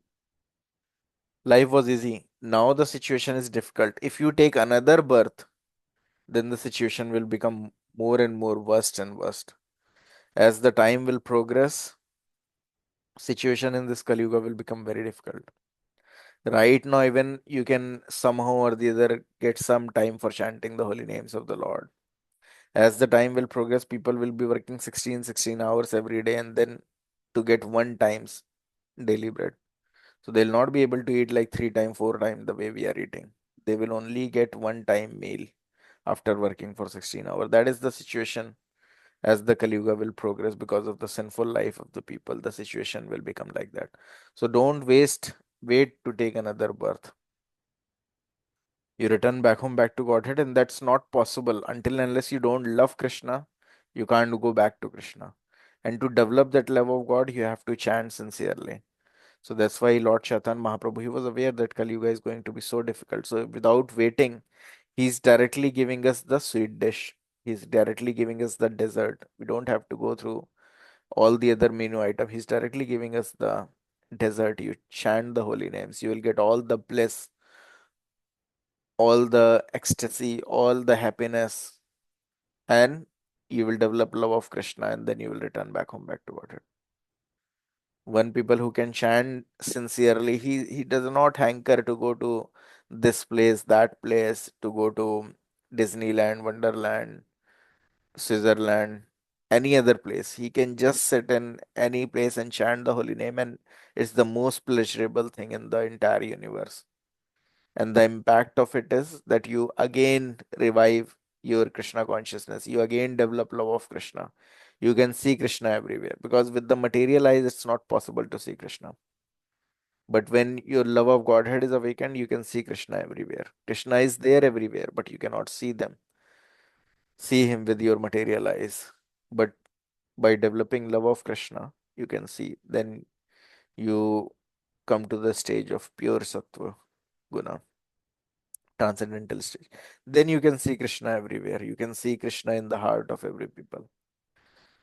Life was easy. Now the situation is difficult. If you take another birth, then the situation will become more and more worst and worst. As the time will progress, situation in this Kali Yuga will become very difficult. Right now, even you can somehow or the other get some time for chanting the holy names of the Lord. As the time will progress, people will be working 16 hours every day, and then to get one times daily bread. So they'll not be able to eat like three time, four time the way we are eating. They will only get one time meal after working for 16 hours. That is the situation as the Kali Yuga will progress because of the sinful life of the people. The situation will become like that. So don't wait to take another birth. You return back home, back to Godhead, and that's not possible until unless you don't love Krishna. You can't go back to Krishna. And to develop that love of God, you have to chant sincerely. So that's why Lord Chaitanya Mahaprabhu, he was aware that Kali Yuga is going to be so difficult. So without waiting, he's directly giving us the sweet dish. He's directly giving us the dessert. We don't have to go through all the other menu item. He's directly giving us the dessert. You chant the holy names. You will get all the bliss, all the ecstasy, all the happiness, and you will develop love of Krishna, and then you will return back home, back to Godhead. One people who can chant sincerely, he does not hanker to go to this place, that place, to go to Disneyland, Wonderland, Switzerland, any other place. He can just sit in any place and chant the holy name, and it's the most pleasurable thing in the entire universe. And the impact of it is that you again revive your Krishna consciousness. You again develop love of Krishna. You can see Krishna everywhere because with the material eyes, it's not possible to see Krishna. But when your love of Godhead is awakened, you can see Krishna everywhere. Krishna is there everywhere, but you cannot see him with your material eyes. But by developing love of Krishna, you can see. Then you come to the stage of pure sattva guna, transcendental stage. Then you can see Krishna everywhere. You can see Krishna in the heart of every people.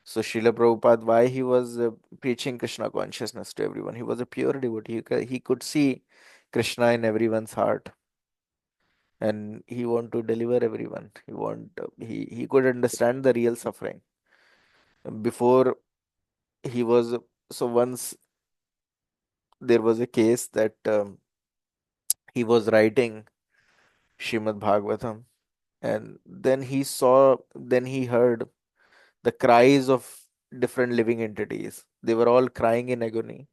So Srila Prabhupada, why he was preaching Krishna consciousness to everyone? He was a pure devotee. He could see Krishna in everyone's heart, and he want to deliver everyone. He could understand the real suffering. Before he was so once there was a case that he was writing Shrimad Bhagavatam, and then he heard the cries of different living entities. They were all crying in agony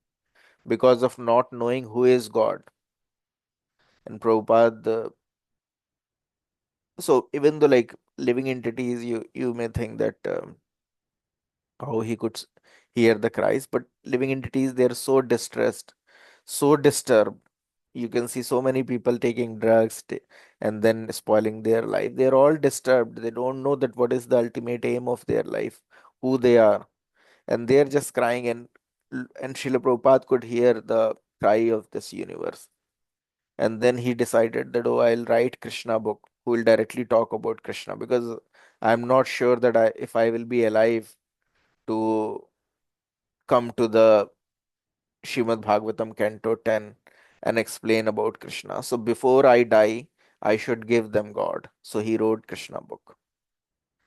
because of not knowing who is God. And Prabhupada, so even though like living entities, you may think that how he could hear the cries, but living entities, they're so distressed, so disturbed. You can see so many people taking drugs and then spoiling their life. They're all disturbed. They don't know that what is the ultimate aim of their life, who they are, and they're just crying. And Srila Prabhupada could hear the cry of this universe. And then he decided that, oh, I'll write Krishna book who will directly talk about Krishna because I'm not sure that if I will be alive to come to the Shrimad Bhagavatam Canto 10 and explain about Krishna. So before I die, I should give them God. So he wrote Krishna book.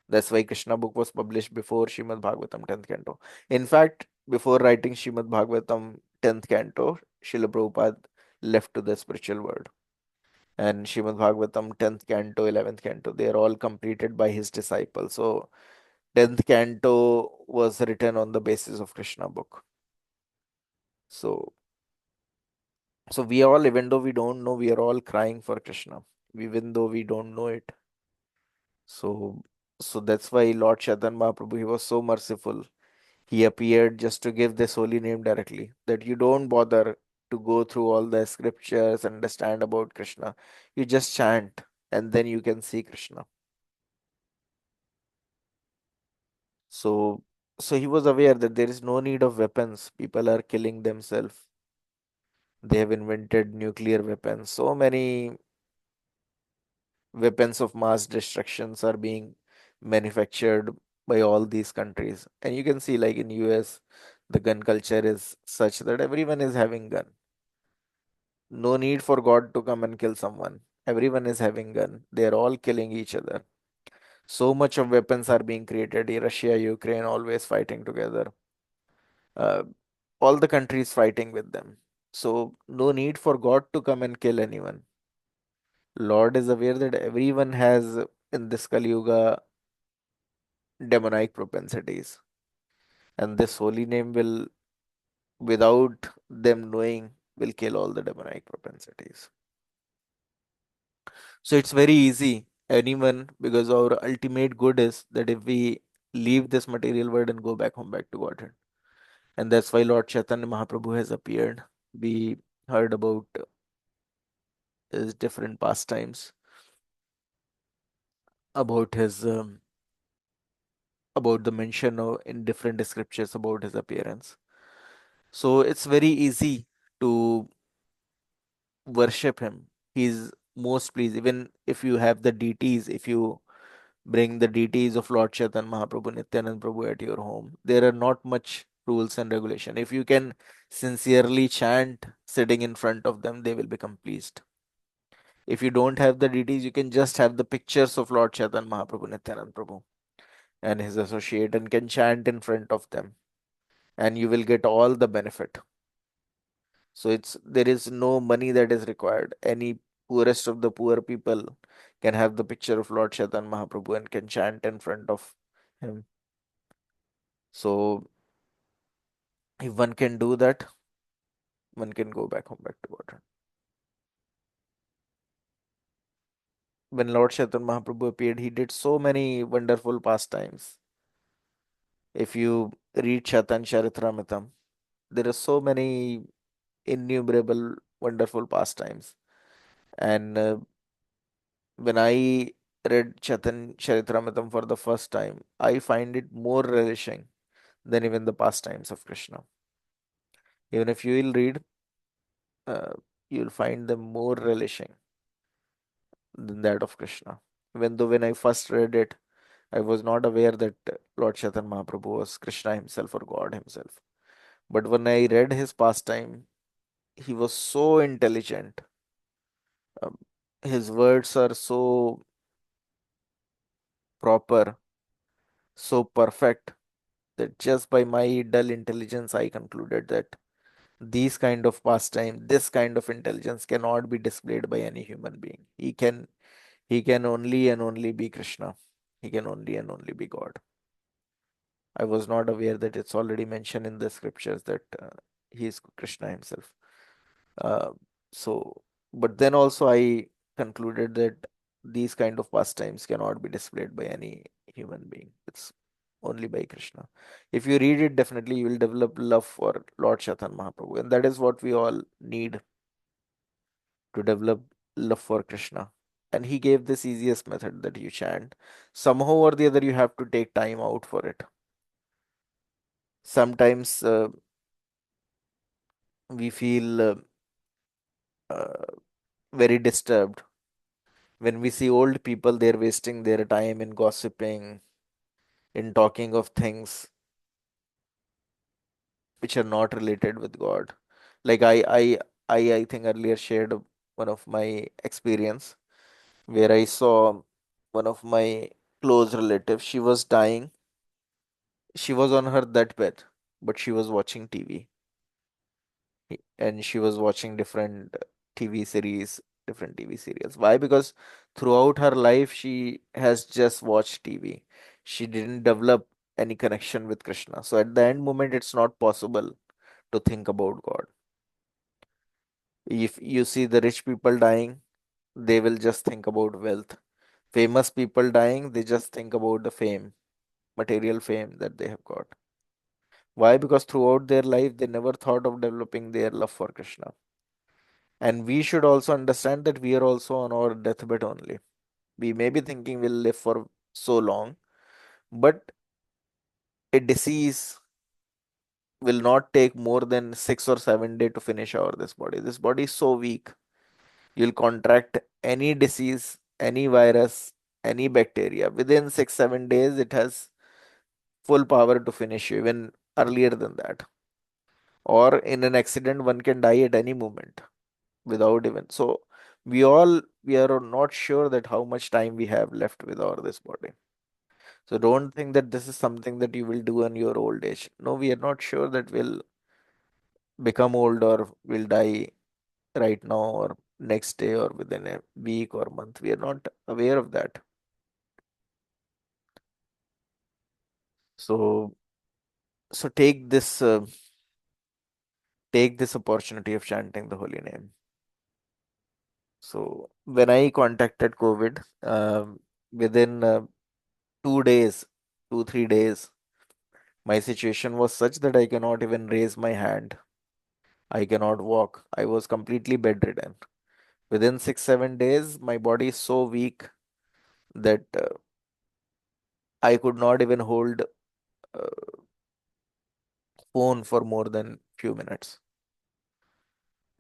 That's why Krishna book was published before Shrimad Bhagavatam 10th Canto. In fact, before writing Shrimad Bhagavatam 10th Canto, Srila Prabhupada left to the spiritual world. And Shrimad Bhagavatam 10th Canto, 11th Canto, they are all completed by his disciples. So 10th Canto was written on the basis of Krishna book. So So we all, even though we don't know, we are all crying for Krishna, even though we don't know it. So, so that's why Lord Chaitanya Mahaprabhu, he was so merciful. He appeared just to give this holy name directly, that you don't bother to go through all the scriptures, understand about Krishna. You just chant, and then you can see Krishna. So, so he was aware that there is no need of weapons. People are killing themselves. They have invented nuclear weapons. So many weapons of mass destructions are being manufactured by all these countries. And you can see like in US, the gun culture is such that everyone is having gun. No need for God to come and kill someone. Everyone is having gun. They're all killing each other. So much of weapons are being created. Russia, Ukraine, always fighting together. Uh, all the countries fighting with them. So no need for God to come and kill anyone. Lord is aware that everyone has in this Kali Yuga demonic propensities. And this holy name will, without them knowing, will kill all the demonic propensities. So it's very easy, anyone, because our ultimate good is that if we leave this material world and go back home, back to Godhead. And that's why Lord Chaitanya Mahaprabhu has appeared. We heard about his different pastimes, about his about the mention of in different scriptures about his appearance. So it's very easy to worship him. He's most pleased. Even if you have the deities, if you bring the deities of Lord Chaitanya Mahaprabhu, Nityanand Prabhu at your home, there are not much rules and regulation. If you can sincerely chant sitting in front of them, they will become pleased. If you don't have the deities, you can just have the pictures of Lord Chaitanya Mahaprabhu, Nityanand Prabhu, and his associate, and can chant in front of them, and you will get all the benefit. So it's there is no money that is required. Any poorest of the poor people can have the picture of Lord Chaitanya Mahaprabhu and can chant in front of him. So if one can do that, one can go back home, back to water. When Lord Chaitanya Mahaprabhu appeared, he did so many wonderful pastimes. If you read Chaitanya Charitamrita, there are so many innumerable wonderful pastimes. And when I read Chaitanya Charitamrita for the first time, I find it more relishing than even the pastimes of Krishna. Even if you will read, uh, you'll find them more relishing than that of Krishna. Even though when I first read it, I was not aware that Lord Chaitanya Mahaprabhu was Krishna himself or God himself. But when I read his pastime, he was so intelligent. Um, his words are so proper, so perfect, that just by my dull intelligence, I concluded that these kind of pastime, this kind of intelligence cannot be displayed by any human being. He can only and only be Krishna. He can only and only be God. I was not aware that it's already mentioned in the scriptures that he is Krishna himself. Uh, so, but then also I concluded that these kind of pastimes cannot be displayed by any human being. It's only by Krishna. If you read it, definitely you will develop love for Lord Chaitanya Mahaprabhu, and that is what we all need to develop love for Krishna. And he gave this easiest method that you chant. Somehow or the other, you have to take time out for it. Sometimes we feel uh, very disturbed when we see old people, they're wasting their time in gossiping, in talking of things which are not related with God. Like I think earlier shared one of my experience where I saw one of my close relatives. She was dying. She was on her deathbed, but she was watching TV, and she was watching different TV series, different TV serials. Why? Because throughout her life, she has just watched TV. She didn't develop any connection with Krishna. So at the end moment, it's not possible to think about God. If you see the rich people dying, they will just think about wealth. Famous people dying, they just think about the fame, material fame that they have got. Why? Because throughout their life, they never thought of developing their love for Krishna. And we should also understand that we are also on our deathbed only. We may be thinking we'll live for so long, but a disease will not take more than 6 or 7 days to finish our this body. This body is so weak. You'll contract any disease, any virus, any bacteria. Within 6, 7 days, it has full power to finish you, even earlier than that. Or in an accident, one can die at any moment without even. So we are not sure that how much time we have left with our this body. So don't think that this is something that you will do in your old age. No, we are not sure that we'll become old or will die right now or next day or within a week or month. We are not aware of that. So, so take this opportunity of chanting the holy name. So when I contacted COVID, within 2 days, 3 days, my situation was such that I cannot even raise my hand. I cannot walk. I was completely bedridden. Within 6, 7 days, my body is so weak that I could not even hold phone for more than few minutes.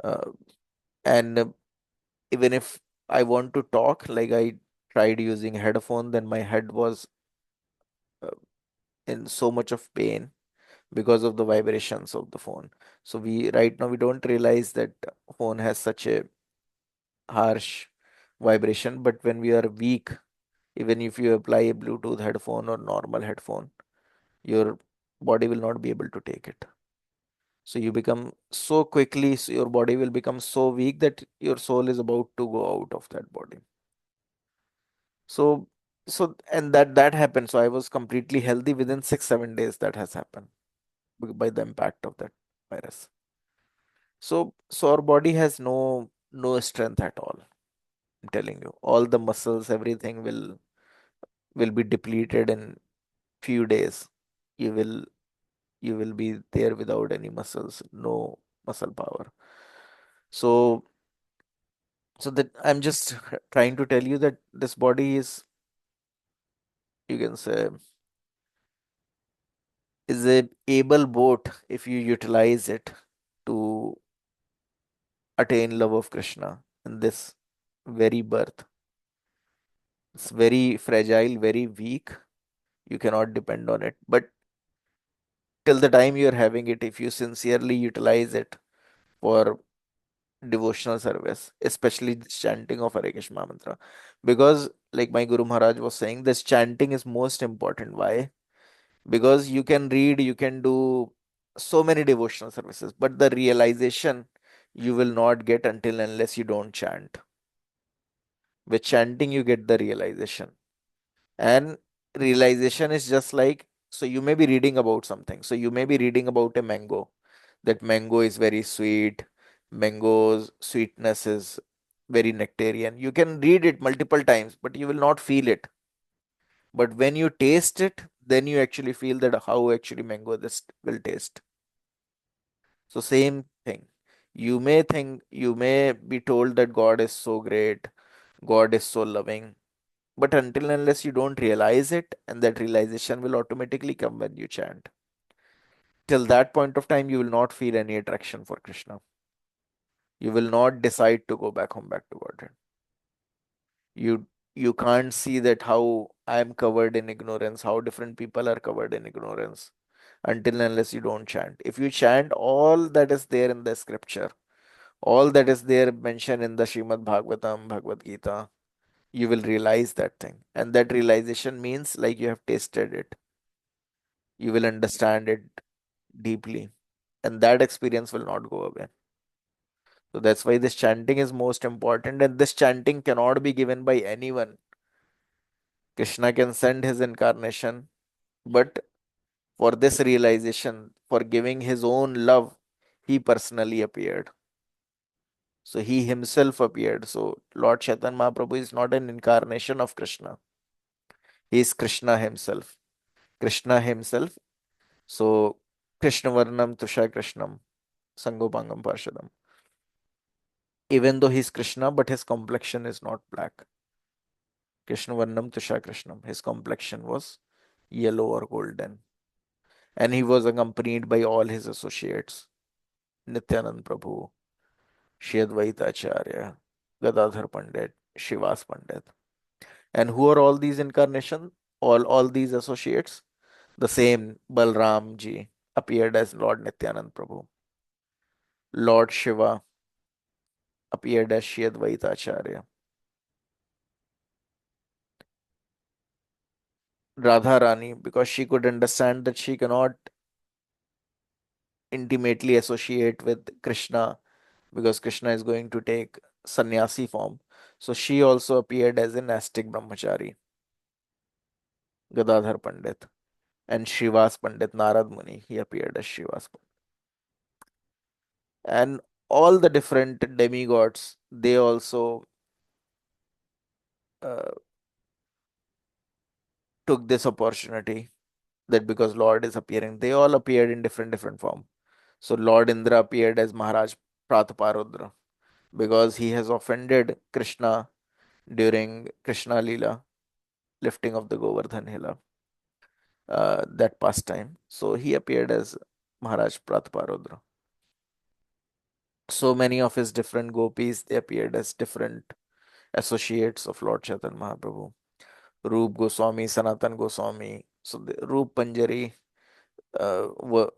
Uh, and even if I want to talk, like I tried using headphone, then my head was uh, in so much of pain because of the vibrations of the phone. So we right now we don't realize that phone has such a harsh vibration, but when we are weak, even if you apply a Bluetooth headphone or normal headphone, your body will not be able to take it. So you become so quickly, so your body will become so weak that your soul is about to go out of that body. So, and that happened. So I was completely healthy within 6, 7 days. That has happened by the impact of that virus. So our body has no strength at all. I'm telling you, all the muscles, everything will be depleted in few days. You will you will be there without any muscles, no muscle power. So that I'm just trying to tell you that this body is, you can say, is a able boat if you utilize it to attain love of Krishna in this very birth. It's very fragile, very weak. You cannot depend on it. But till the time you're having it, if you sincerely utilize it for devotional service, especially this chanting of Hare Krishna mantra, because like my Guru Maharaj was saying, this chanting is most important. Why? Because you can read, you can do so many devotional services, but the realization you will not get until unless you don't chant. With chanting, you get the realization. And realization is just like, so you may be reading about something. So you may be reading about a mango, that mango is very sweet, mango's sweetness is very nectarian. You can read it multiple times, but you will not feel it. But when you taste it, then you actually feel that how actually mango this will taste. So same thing. You may be told that God is so great, God is so loving, but until and unless you don't realize it, and that realization will automatically come when you chant. Till that point of time, you will not feel any attraction for Krishna. You will not decide to go back home, back to Godhead. You you can't see that how I am covered in ignorance, how different people are covered in ignorance, until and unless you don't chant. If you chant all that is there in the scripture, all that is there mentioned in the Srimad Bhagavatam, Bhagavad Gita, you will realize that thing. And that realization means like you have tasted it. You will understand it deeply. And that experience will not go away. So that's why this chanting is most important. And this chanting cannot be given by anyone. Krishna can send his incarnation, but for this realization, for giving his own love, he personally appeared. So he himself appeared. So Lord Chaitanya Mahaprabhu is not an incarnation of Krishna. He is Krishna himself. Krishna himself. So Krishna Varnam Tusha Krishnam Sangopangam Parshadam. Even though he's Krishna, but his complexion is not black. Krishna Varnam Tusha Krishnam. His complexion was yellow or golden. And he was accompanied by all his associates. Nityanand Prabhu, Sri Advaita Acharya, Gadadhar Pandit, Shivas Pandit. And who are all these incarnations? All these associates? The same Balram ji appeared as Lord Nityanand Prabhu. Lord Shiva appeared as Sri Advaita Acharya. Radha Rani, because she could understand that she cannot intimately associate with Krishna because Krishna is going to take sannyasi form. So she also appeared as an ascetic brahmachari, Gadadhar Pandit. and Srivas Pandit Narad Muni, he appeared as Srivas Pandit. And all the different demigods, they also uh, took this opportunity, that because Lord is appearing, they all appeared in different form. So Lord Indra appeared as Maharaj Prataparudra because he has offended Krishna during Krishna Leela, lifting of the Govardhan Hila, that pastime. So he appeared as Maharaj Prataparudra. So many of his different gopis, they appeared as different associates of Lord Chaitanya Mahaprabhu. Roop Goswami, Sanatan Goswami. So the Roop Panjari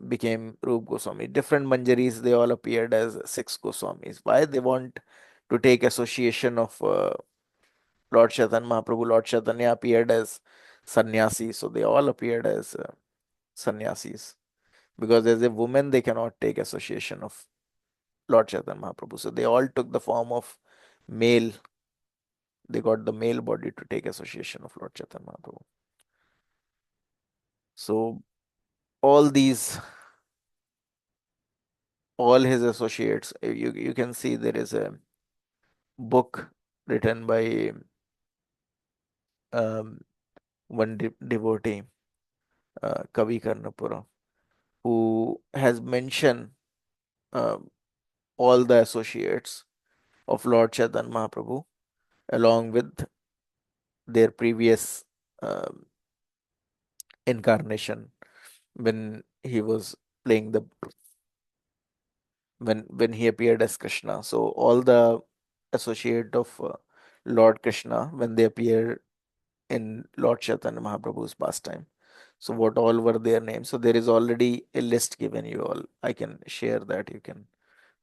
became Roop Goswami. Different Manjaris, they all appeared as six Goswamis. Why? They want to take association of Lord Chaitanya Mahaprabhu. Lord Chaitanya appeared as sannyasi, so they all appeared as sannyasis. Because as a woman, they cannot take association of Lord Chaitanya Mahaprabhu. So they all took the form of male. They got the male body to take association of Lord Chaitanya Mahaprabhu. So all these, all his associates, you can see there is a book written by um, one devotee, Kavi Karnapura, who has mentioned um all the associates of Lord Chaitanya Mahaprabhu along with their previous um, incarnation when he was playing the when he appeared as Krishna. So all the associate of Lord Krishna when they appear in Lord Chaitanya Mahaprabhu's pastime. So what all were their names? So there is already a list given you all. I can share that. You can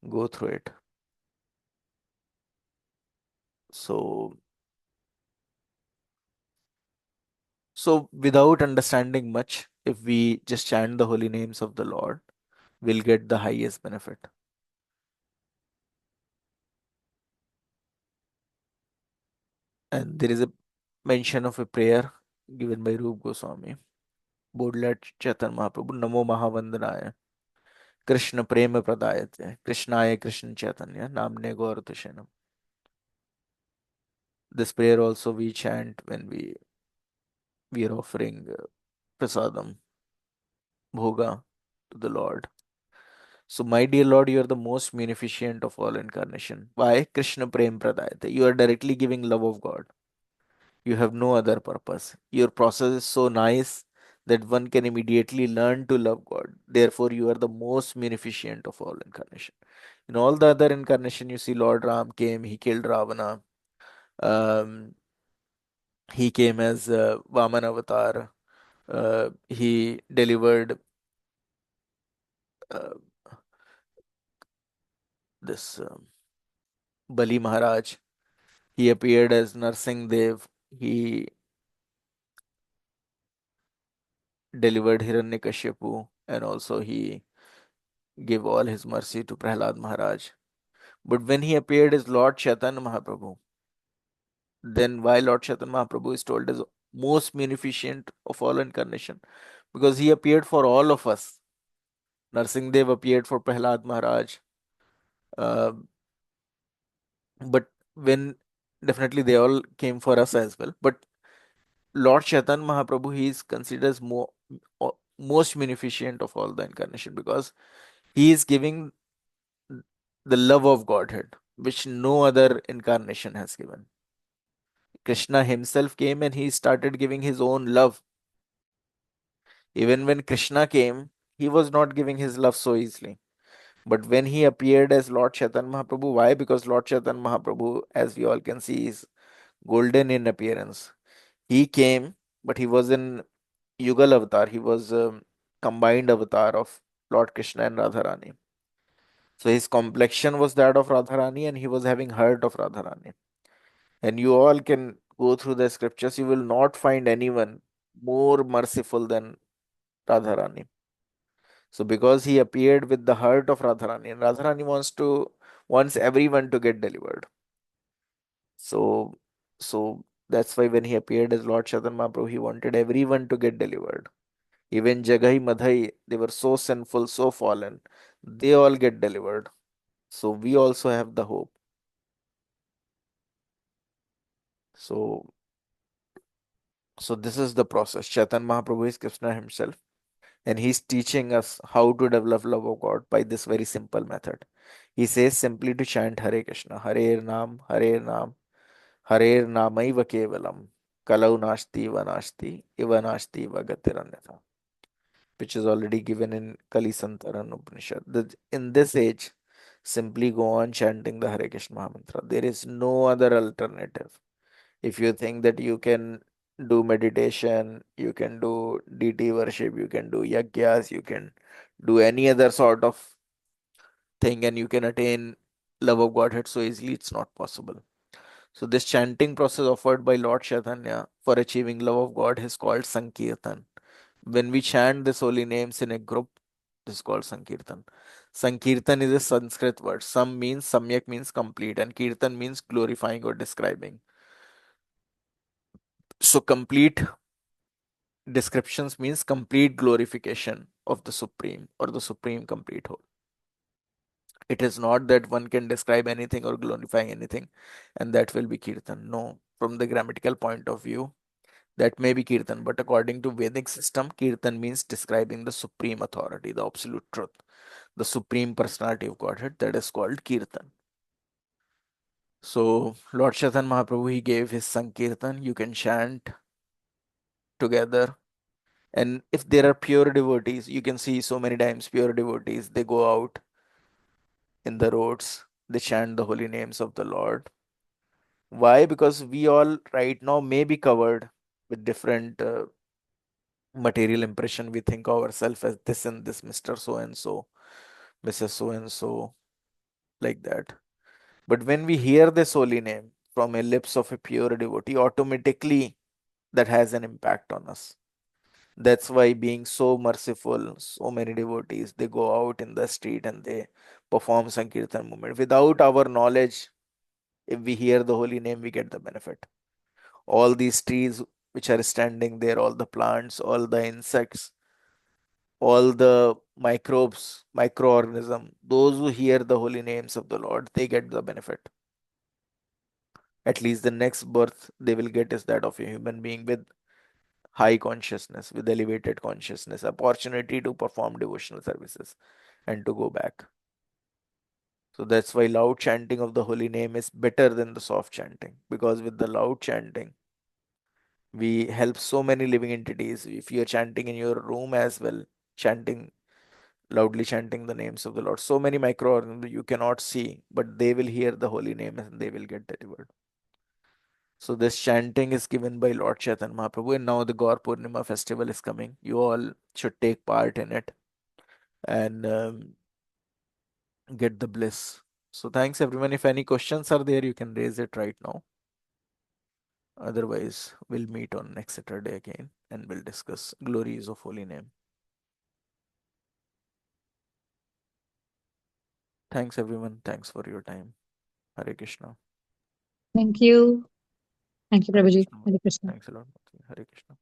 go through it. So so without understanding much, if we just chant the holy names of the Lord, we'll get the highest benefit. And there is a mention of a prayer given by Rup Goswami. Bodla Chaitanya Mahaprabhu, Namo Mahavandanaaya, Krishna Prema Pradayate, Krishnaya Krishna Chaitanya, Namne Gaur Tashanam. This prayer also we chant when we are offering prasadam, bhoga to the Lord. So, my dear Lord, you are the most munificent of all incarnation. Why? Krishna Prem Pradayate. You are directly giving love of God. You have no other purpose. Your process is so nice that one can immediately learn to love God. Therefore, you are the most munificent of all incarnation. In all the other incarnation, you see Lord Ram came, he killed Ravana. Um, he came as Vaman Avatar. He delivered uh, this Bali Maharaj. He appeared as Narsingh Dev. He delivered Hiranyakashipu, and also he gave all his mercy to Prahlad Maharaj. But when he appeared as Lord Chaitanya Mahaprabhu, then why Lord Chaitanya Mahaprabhu is told as most munificent of all incarnation? Because he appeared for all of us. Narsingh Dev appeared for Prahlad Maharaj. Uh, but when definitely they all came for us as well. But Lord Chaitanya Mahaprabhu, he is considered as most munificent of all the incarnation because he is giving the love of Godhead, which no other incarnation has given. Krishna himself came and he started giving his own love. Even when Krishna came, he was not giving his love so easily. But when he appeared as Lord Chaitanya Mahaprabhu, why? Because Lord Chaitanya Mahaprabhu, as we all can see, is golden in appearance. He came, but he was in Yugal avatar. He was combined avatar of Lord Krishna and Radharani. So his complexion was that of Radharani, and he was having heart of Radharani. And you all can go through the scriptures. You will not find anyone more merciful than Radharani. So because he appeared with the heart of Radharani, and Radharani wants everyone to get delivered. So so that's why when he appeared as Lord Chaitanya Mahaprabhu, he wanted everyone to get delivered. Even Jagai Madhai, they were so sinful, so fallen. They all get delivered. So we also have the hope. So so this is the process. Chaitanya Mahaprabhu is Krishna himself, and he's teaching us how to develop love of God by this very simple method. He says simply to chant Hare Krishna, Hare Nam, Hare Namaiva Kevalam, Kalau Nashti Vanashti, Ivanashti Vagatiranyatha, which is already given in Kali Santaran Upanishad. In this age, simply go on chanting the Hare Krishna Mahamantra. There is no other alternative. If you think that you can do meditation, you can do deity worship, you can do yagyas, you can do any other sort of thing, and you can attain love of Godhead so easily, it's not possible. So this chanting process offered by Lord Chaitanya for achieving love of God is called Sankirtan. When we chant these holy names in a group, this is called Sankirtan. Sankirtan is a Sanskrit word. Sam means Samyak means complete, and Kirtan means glorifying or describing. So complete descriptions means complete glorification of the Supreme or the Supreme complete whole. It is not that one can describe anything or glorify anything and that will be Kirtan. No, from the grammatical point of view, that may be Kirtan, but according to Vedic system, Kirtan means describing the supreme authority, the absolute truth, the supreme personality of Godhead. That is called Kirtan. So, Lord Chaitanya Mahaprabhu, he gave his Sankirtan. You can chant together. And if there are pure devotees, you can see so many times pure devotees, they go out in the roads, they chant the holy names of the Lord. Why? Because we all right now may be covered with different material impression. We think of ourselves as this and this, Mr. So and so, Mrs. So and so, like that. But when we hear this holy name from a lips of a pure devotee, automatically that has an impact on us. That's why, being so merciful, so many devotees, they go out in the street and they perform Sankirtan movement. Without our knowledge, if we hear the holy name, we get the benefit. All these trees which are standing there, all the plants, all the insects, all the microbes, microorganism, those who hear the holy names of the Lord, they get the benefit. At least the next birth they will get is that of a human being with high consciousness, with elevated consciousness, opportunity to perform devotional services and to go back. So that's why loud chanting of the holy name is better than the soft chanting, because with the loud chanting, we help so many living entities. If you're chanting in your room as well, chanting loudly, chanting the names of the Lord, so many microorganisms you cannot see, but they will hear the holy name and they will get delivered. So this chanting is given by Lord Chaitanya Mahaprabhu, and now the Gaur Purnima festival is coming. You all should take part in it and get the bliss. So thanks everyone. If any questions are there, you can raise it right now. Otherwise, we'll meet on next Saturday again and we'll discuss glories of holy name. Thanks everyone. Thanks for your time. Hare Krishna. Thank you. Thank you, Hare Prabhuji. Krishna. Hare Krishna. Thanks a lot. Hare Krishna.